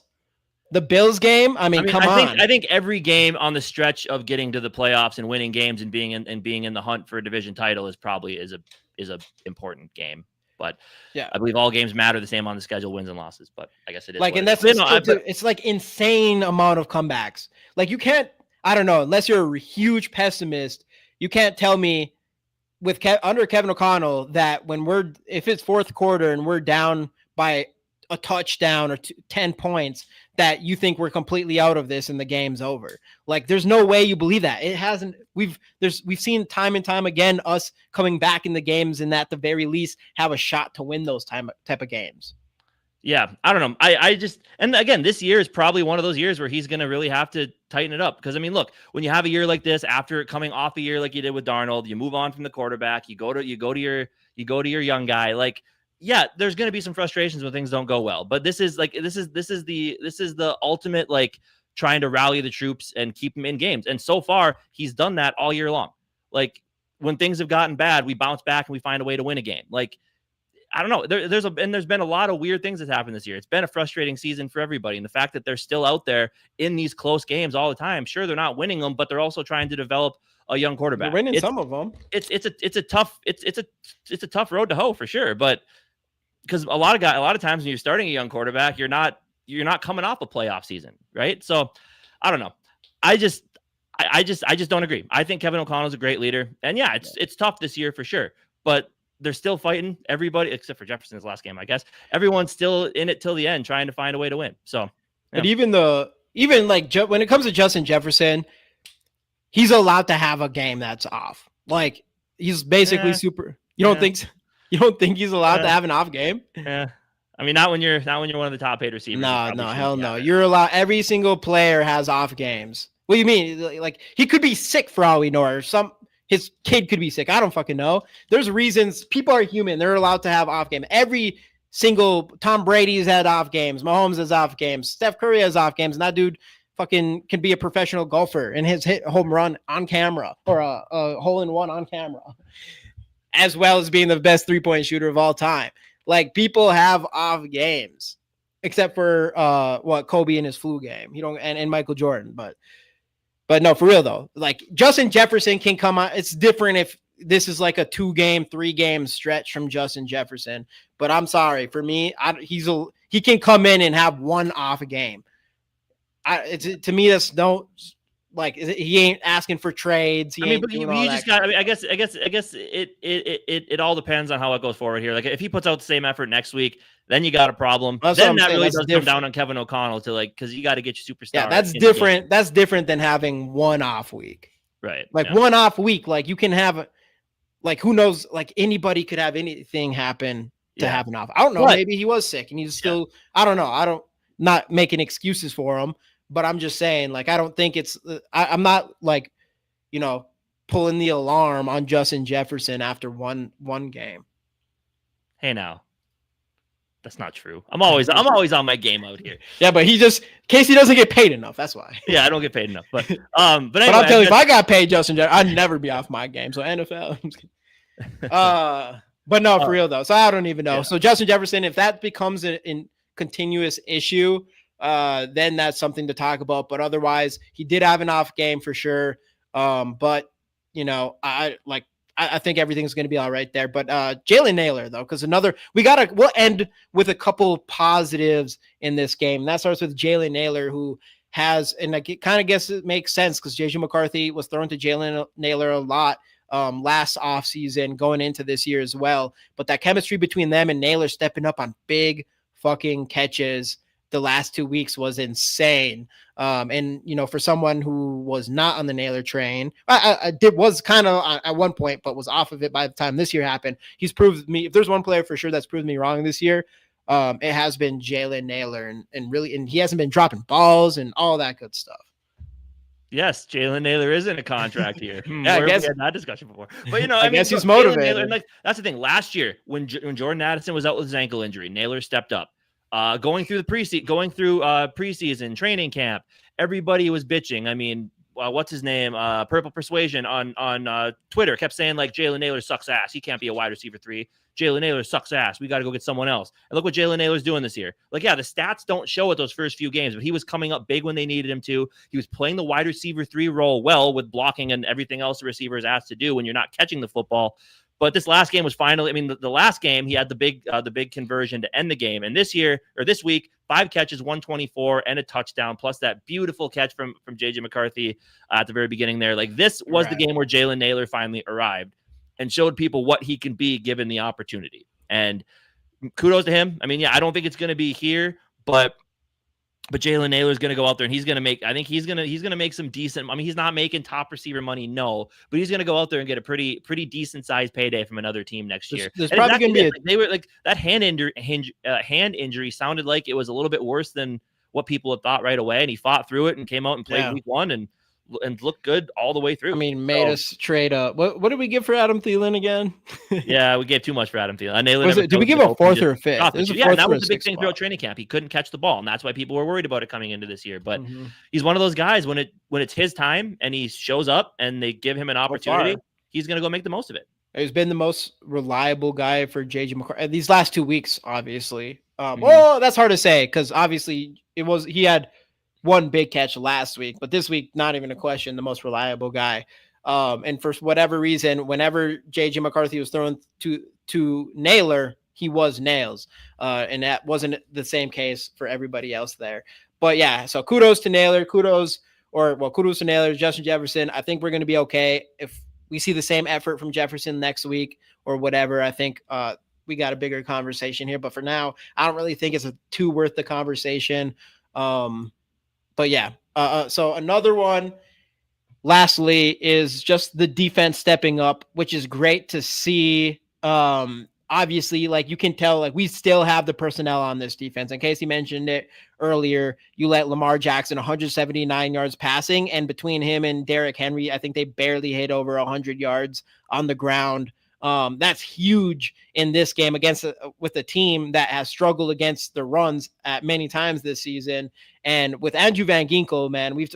The Bills game? I mean, come on. I think every game on the stretch of getting to the playoffs and winning games and being in the hunt for a division title is probably is a important game. But yeah, I believe all games matter the same on the schedule, wins and losses. But I guess it is like, and that's it's like insane amount of comebacks. Like, you can't, I don't know, unless you're a huge pessimist, you can't tell me with under Kevin O'Connell that if it's fourth quarter and we're down by a touchdown or 10 points, that you think we're completely out of this and the game's over. Like, there's no way you believe that. It hasn't. We've seen time and time again us coming back in the games and at the very least have a shot to win those type of games. Yeah, I don't know. I just, and again, this year is probably one of those years where he's going to really have to tighten it up. Because, I mean, look, when you have a year like this, after coming off a year like you did with Darnold, you move on from the quarterback, you go to your young guy. Like, yeah, there's going to be some frustrations when things don't go well. But this is the ultimate, like, trying to rally the troops and keep them in games. And so far, he's done that all year long. Like, when things have gotten bad, we bounce back and we find a way to win a game. Like, I don't know. There's been a lot of weird things that happened this year. It's been a frustrating season for everybody. And the fact that they're still out there in these close games all the time, sure, they're not winning them, but they're also trying to develop a young quarterback. They're winning some of them. It's a tough road to hoe for sure. But because a lot of times when you're starting a young quarterback, you're not coming off a playoff season, right? So I don't know. I just don't agree. I think Kevin O'Connell's a great leader. And yeah, it's tough this year for sure. But they're still fighting, everybody except for Jefferson's last game, I guess. Everyone's still in it till the end, trying to find a way to win. So, yeah. But even like when it comes to Justin Jefferson, he's allowed to have a game that's off. Like, he's basically super. You don't think he's allowed to have an off game? Yeah. I mean, not when you're one of the top paid receivers. No, hell no. You're allowed. Every single player has off games. What do you mean? Like, he could be sick for all we know, or his kid could be sick. I don't fucking know. There's reasons. People are human. They're allowed to have off game. Every single Tom Brady's had off games. Mahomes has off games. Steph Curry has off games. And that dude fucking can be a professional golfer and his hit home run on camera or a hole in one on camera, as well as being the best 3-point shooter of all time. Like, people have off games, except for Kobe in his flu game. And Michael Jordan, But no, for real though, like, Justin Jefferson can come out. It's different if this is like a 2-game, 3-game stretch from Justin Jefferson. But I'm sorry, for me, he can come in and have one off game. To me, that's he ain't asking for trades. I guess it all depends on how it goes forward here. Like, if he puts out the same effort next week, then you got a problem. Then that really does come down on Kevin O'Connell to, like, because you got to get your superstar. Yeah, that's different. That's different than having one off week. Right. Like, one off week, like, you can have, like, who knows? Like, anybody could have anything happen to have an off. I don't know. Maybe he was sick and he's still. I don't know. Not making excuses for him. But I'm just saying, like, I don't think it's I'm not, like, pulling the alarm on Justin Jefferson after one game. Hey, now, that's not true. I'm always on my game out here. Yeah, but Casey doesn't get paid enough. That's why. Yeah, I don't get paid enough. But anyway, I'll tell you, if I got paid Justin Jefferson, I'd never be off my game. So NFL. But no, for real though. So I don't even know. Yeah. So Justin Jefferson, if that becomes a continuous issue, then that's something to talk about. But otherwise, he did have an off game for sure. But I think everything's going to be all right there. But Jalen Nailor, though, because we'll end with a couple positives in this game. And that starts with Jalen Nailor, who has, and I kind of guess it makes sense because J.J. McCarthy was thrown to Jalen Nailor a lot last offseason, going into this year as well. But that chemistry between them and Nailor stepping up on big fucking catches the last 2 weeks was insane. And, for someone who was not on the Nailor train, was kind of at one point, but was off of it by the time this year happened. He's proved me, if there's one player for sure that's proved me wrong this year, it has been Jalen Nailor, and he hasn't been dropping balls and all that good stuff. Yes, Jalen Nailor is in a contract here. Yeah, I guess we had that discussion before. But I guess he's motivated. Nailor, that's the thing. Last year, when Jordan Addison was out with his ankle injury, Nailor stepped up. Going through preseason training camp, everybody was bitching. I mean, what's his name? Purple Persuasion on Twitter kept saying like Jalen Nailor sucks ass. He can't be a wide receiver 3. Jalen Nailor sucks ass. We got to go get someone else. And look what Jalen Nailor's doing this year. Like, yeah, the stats don't show it those first few games, but he was coming up big when they needed him to. He was playing the wide receiver 3 role well with blocking and everything else the receiver is asked to do when you're not catching the football. But this last game was finally, I mean, the last game, he had the big conversion to end the game. And this week, 5 catches, 124, and a touchdown, plus that beautiful catch from J.J. McCarthy at the very beginning there. Like, this was the game where Jalen Nailor finally arrived and showed people what he can be given the opportunity. And kudos to him. I mean, yeah, I don't think it's going to be here, but Jalen Nailor is going to go out there and he's going to make, I think he's going to make some decent, I mean, he's not making top receiver money, no, but he's going to go out there and get a pretty decent sized payday from another team next year. There's probably going to be they were like that hand injury sounded like it was a little bit worse than what people had thought right away. And he fought through it and came out and played week 1 and looked good all the way through. I mean, made us trade up. What did we give for Adam Thielen again? Yeah, we gave too much for Adam Thielen. Did we give a 4th or a 5th? Yeah, that was the big thing throughout training camp. He couldn't catch the ball, and that's why people were worried about it coming into this year. But he's one of those guys when it's his time and he shows up and they give him an opportunity, he's going to go make the most of it. He's been the most reliable guy for J.J. McCarthy these last 2 weeks, obviously. Well, that's hard to say because obviously he had one big catch last week, but this week, not even a question, the most reliable guy. And for whatever reason, whenever J.J. McCarthy was thrown to Nailor, he was nails. And that wasn't the same case for everybody else there. But yeah, so kudos to Nailor, kudos to Nailor, Justin Jefferson. I think we're going to be okay. If we see the same effort from Jefferson next week or whatever, I think we got a bigger conversation here. But for now, I don't really think it's too worth the conversation. But yeah, so another one, lastly, is just the defense stepping up, which is great to see. Obviously, like you can tell, like we still have the personnel on this defense. And Casey mentioned it earlier. You let Lamar Jackson 179 yards passing, and between him and Derrick Henry, I think they barely hit over 100 yards on the ground. That's huge in this game with a team that has struggled against the runs at many times this season. And with Andrew Van Ginkel, man, with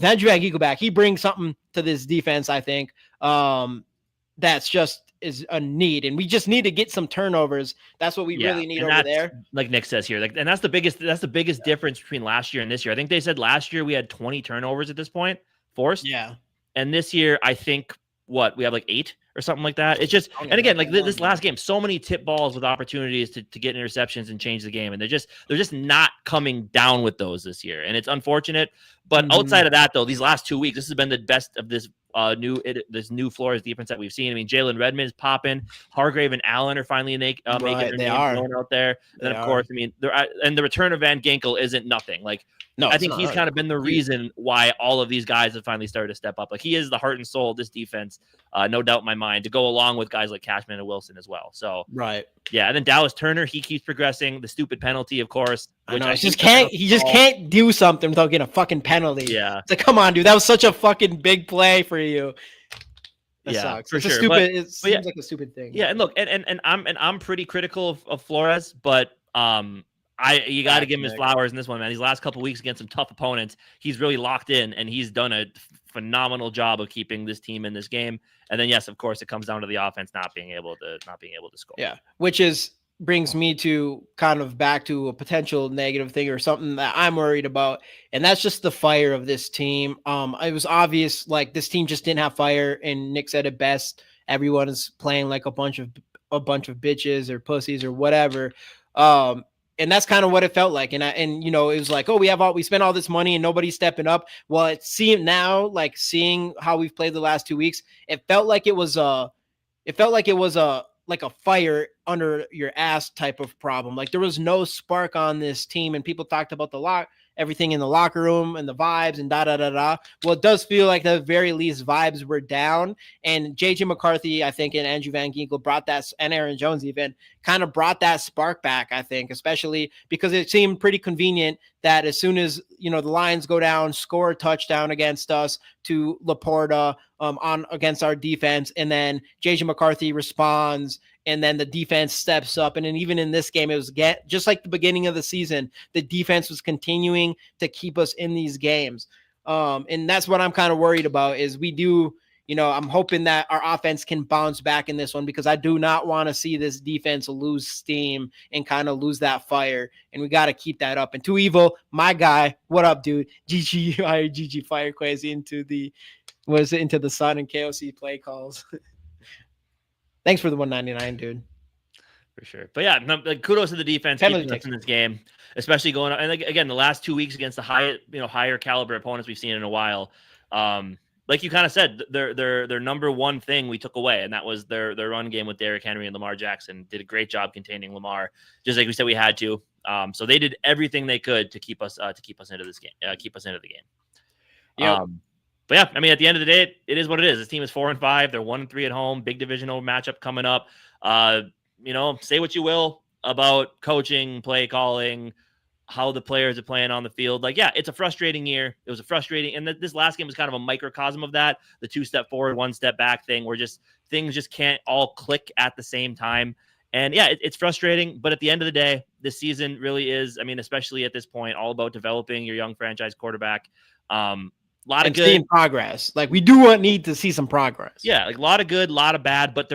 Andrew Van Ginkel back, he brings something to this defense, I think, that's just is a need. And we just need to get some turnovers. That's what we really need over there. Like Nick says here, and that's the biggest difference between last year and this year. I think they said last year we had 20 turnovers at this point forced. Yeah. And this year, I think we have like 8 or something like that. It's just, and again, like this last game, so many tip balls with opportunities to get interceptions and change the game. And they're just not coming down with those this year. And it's unfortunate, but outside of that though, these last 2 weeks, this has been the best of this new Flores defense that we've seen. I mean, Jalen Redmond's popping, Hargrave and Allen are finally making their names known out there. And then of course, I mean, and the return of Van Ginkel isn't nothing. Like, no, I think he's kind of been the reason why all of these guys have finally started to step up. Like he is the heart and soul of this defense, no doubt in my mind, to go along with guys like Cashman and Wilson as well. So yeah. And then Dallas Turner, he keeps progressing. The stupid penalty, of course. Which he just can't do something without getting a fucking penalty. Yeah, it's like, come on, dude, that was such a fucking big play for you. That sucks. For it's sure. Stupid. It seems like a stupid thing. Yeah, and look, and I'm pretty critical of Flores, but you got to give him his flowers in this one, man. These last couple of weeks against some tough opponents, he's really locked in, and he's done a phenomenal job of keeping this team in this game. And then, yes, of course, it comes down to the offense not being able to score. Yeah, which brings me to kind of back to a potential negative thing or something that I'm worried about, and that's just the fire of this team. It was obvious, like this team just didn't have fire, and Nick said it best. Everyone is playing like a bunch of bitches or pussies or whatever. And that's kind of what it felt like. And you know, it was like, oh, we spent all this money and nobody's stepping up. Well, it seemed now, like seeing how we've played the last 2 weeks, it felt like it was a fire under your ass type of problem. Like there was no spark on this team, and people talked about everything in the locker room and the vibes and da. Well, it does feel like the very least vibes were down, and J.J. McCarthy, I think, and Andrew Van Ginkel brought that, and Aaron Jones even kind of brought that spark back, I think, especially because it seemed pretty convenient that as soon as, you know, the Lions go down, score a touchdown against us to Laporta against our defense, and then J.J. McCarthy responds, and then the defense steps up. And then even in this game, it was just like the beginning of the season, the defense was continuing to keep us in these games. And that's what I'm kind of worried about is we do, I'm hoping that our offense can bounce back in this one because I do not want to see this defense lose steam and kind of lose that fire. And we got to keep that up. And Too Evil, my guy, what up, dude? GG fire crazy into the sun and KOC play calls. Thanks for the 199, dude. For sure. But yeah, kudos to the defense keeping us in this game, especially going on. And again, the last 2 weeks against the higher caliber opponents we've seen in a while. Like you kind of said, their number one thing we took away, and that was their run game with Derrick Henry and Lamar Jackson. Did a great job containing Lamar, just like we said we had to. So they did everything they could to keep us into this game, keep us into the game. Yep. But yeah, I mean, at the end of the day, it is what it is. This team is 4-5. They're 1-3 at home. Big divisional matchup coming up. Say what you will about coaching, play calling, how the players are playing on the field. Like, yeah, it's a frustrating year. It was a frustrating, and this last game was kind of a microcosm of that. The 2-step forward, 1-step back thing, where things just can't all click at the same time. And yeah, it's frustrating. But at the end of the day, this season really is, I mean, especially at this point, all about developing your young franchise quarterback. A lot of good seeing progress. Like we do need to see some progress. Yeah, like a lot of good, a lot of bad, but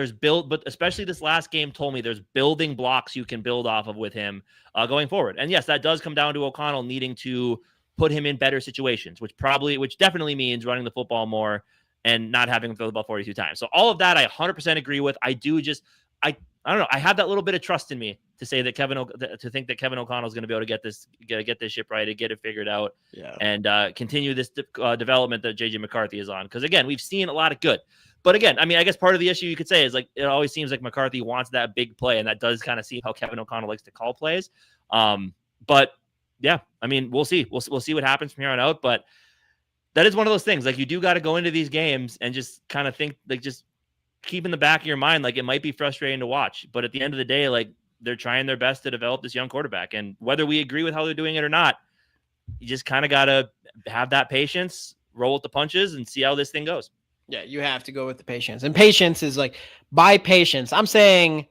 especially this last game told me there's building blocks you can build off of with him going forward. And yes, that does come down to O'Connell needing to put him in better situations, which definitely means running the football more and not having him throw the ball 42 times. So all of that I 100% agree with. I don't know. I have that little bit of trust in me to say that to think that Kevin O'Connell is going to be able to get this ship right and get it figured out, and continue this development that JJ McCarthy is on. Because again, we've seen a lot of good, but again, I mean, I guess part of the issue you could say is like it always seems like McCarthy wants that big play, and that does kind of seem how Kevin O'Connell likes to call plays. But yeah, I mean, we'll see. We'll see what happens from here on out. But that is one of those things. Like you do got to go into these games and just kind of think like just keep in the back of your mind, like it might be frustrating to watch, but at the end of the day, like they're trying their best to develop this young quarterback. And whether we agree with how they're doing it or not, you just kind of got to have that patience, roll with the punches and see how this thing goes. Yeah. You have to go with the patience, and patience is like by patience. I'm saying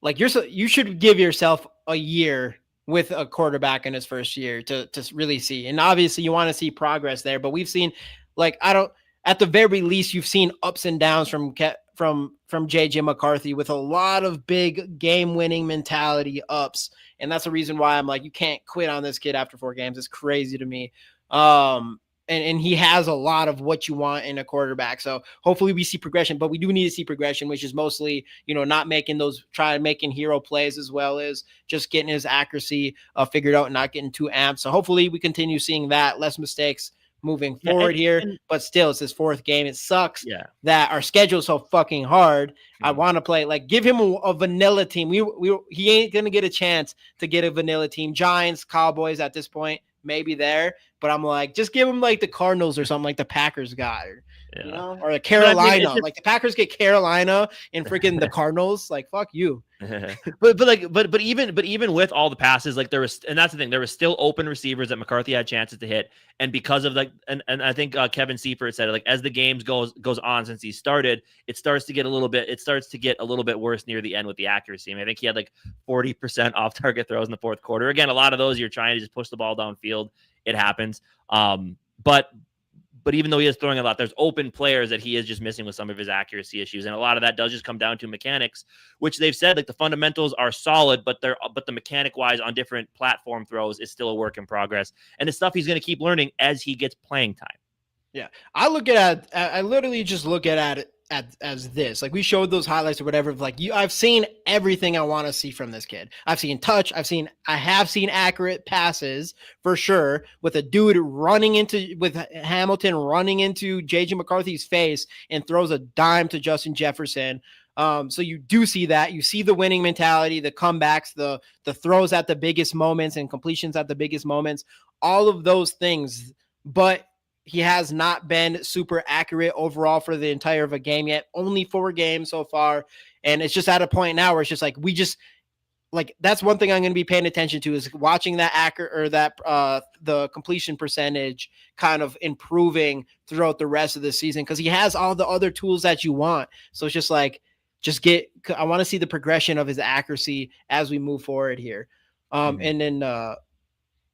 like you should give yourself a year with a quarterback in his first year to really see. And obviously you want to see progress there, but we've seen like, at the very least, you've seen ups and downs from JJ McCarthy with a lot of big game-winning mentality ups, and that's the reason why I'm like, you can't quit on this kid after 4 games. It's crazy to me. And he has a lot of what you want in a quarterback. So hopefully we see progression, but we do need to see progression, which is mostly, not making hero plays as well as just getting his accuracy figured out and not getting too amped. So hopefully we continue seeing that, less mistakes moving forward here, but still it's his 4th game. It sucks that our schedule is so fucking hard. I want to play, like, give him a vanilla team. He ain't gonna get a chance to get a vanilla team. Giants, Cowboys at this point, maybe there, but I'm like, just give him like the Cardinals or something like the Packers got, or the Carolina. Like the Packers get Carolina and freaking the Cardinals. Like, fuck you. but even with all the passes, like and that's the thing, there was still open receivers that McCarthy had chances to hit, and because of like, and I think Kevin Seifert said it, like as the games goes on since he started, it starts to get a little bit worse near the end with the accuracy. I mean, I think he had like 40% off target throws in the 4th quarter. Again, a lot of those you're trying to just push the ball downfield. It happens. But even though he is throwing a lot, there's open players that he is just missing with some of his accuracy issues. And a lot of that does just come down to mechanics, which they've said, like the fundamentals are solid, but the mechanic wise on different platform throws is still a work in progress. And it's stuff he's going to keep learning as he gets playing time. Yeah. I literally just look at it as this. Like we showed those highlights or whatever. Like I've seen everything I want to see from this kid. I've seen touch. I have seen accurate passes for sure, with a dude with Hamilton running into JJ McCarthy's face and throws a dime to Justin Jefferson. So you do see that. You see the winning mentality, the comebacks, the throws at the biggest moments and completions at the biggest moments, all of those things. But he has not been super accurate overall for the entire of a game yet. Only 4 games so far. And it's just at a point now where it's just like, that's one thing I'm going to be paying attention to, is watching that accurate or that the completion percentage kind of improving throughout the rest of the season. Cause he has all the other tools that you want. So it's just like, I want to see the progression of his accuracy as we move forward here. And then,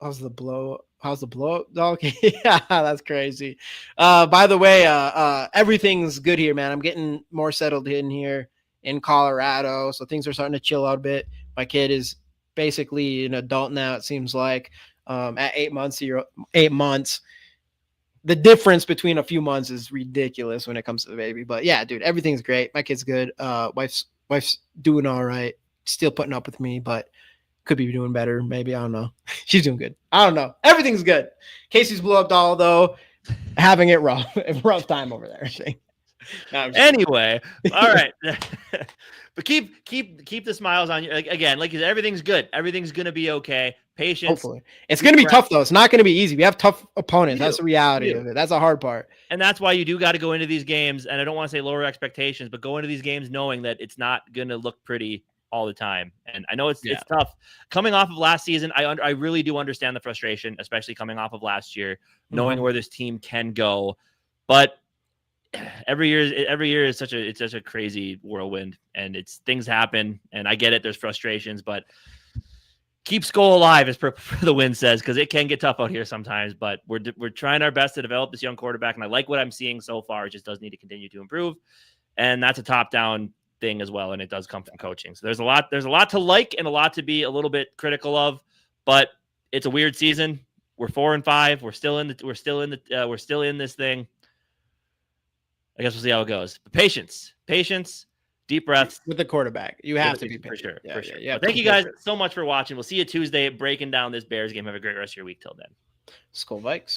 how's the blow? How's the blow up dog? Yeah, that's crazy. By the way, everything's good here, man. I'm getting more settled in here in Colorado, so things are starting to chill out a bit. My kid is basically an adult now. It seems like at 8 months, 8 months. The difference between a few months is ridiculous when it comes to the baby. But yeah, dude, everything's great. My kid's good. Wife's doing all right. Still putting up with me, but could be doing better. Maybe. I don't know. She's doing good. I don't know. Everything's good. Casey's blow up doll, though, having it rough. Rough time over there. No, anyway, all right. But keep the smiles on you. Again, like everything's good. Everything's gonna be okay. Patience. Hopefully. It's gonna be tough though. It's not gonna be easy. We have tough opponents. That's the reality of it. That's a hard part. And that's why you do got to go into these games. And I don't want to say lower expectations, but go into these games knowing that it's not gonna look pretty all the time. And I know it's tough. Coming off of last season, I really do understand the frustration, especially coming off of last year, knowing where this team can go. But every year is such a crazy whirlwind, and things happen, and I get it. There's frustrations, but keep SKOL alive, as the win says, because it can get tough out here sometimes. But we're trying our best to develop this young quarterback, and I like what I'm seeing so far. It just does need to continue to improve, and that's a top-down thing as well, and it does come from coaching. So there's a lot to like and a lot to be a little bit critical of, but it's a weird season. We're 4-5. We're still in this thing. I guess we'll see how it goes. But patience, deep breaths with the quarterback. You have to be patient. For sure. Yeah. Thank you guys so much for watching. We'll see you Tuesday breaking down this Bears game. Have a great rest of your week. Till then. SKOL Vikes.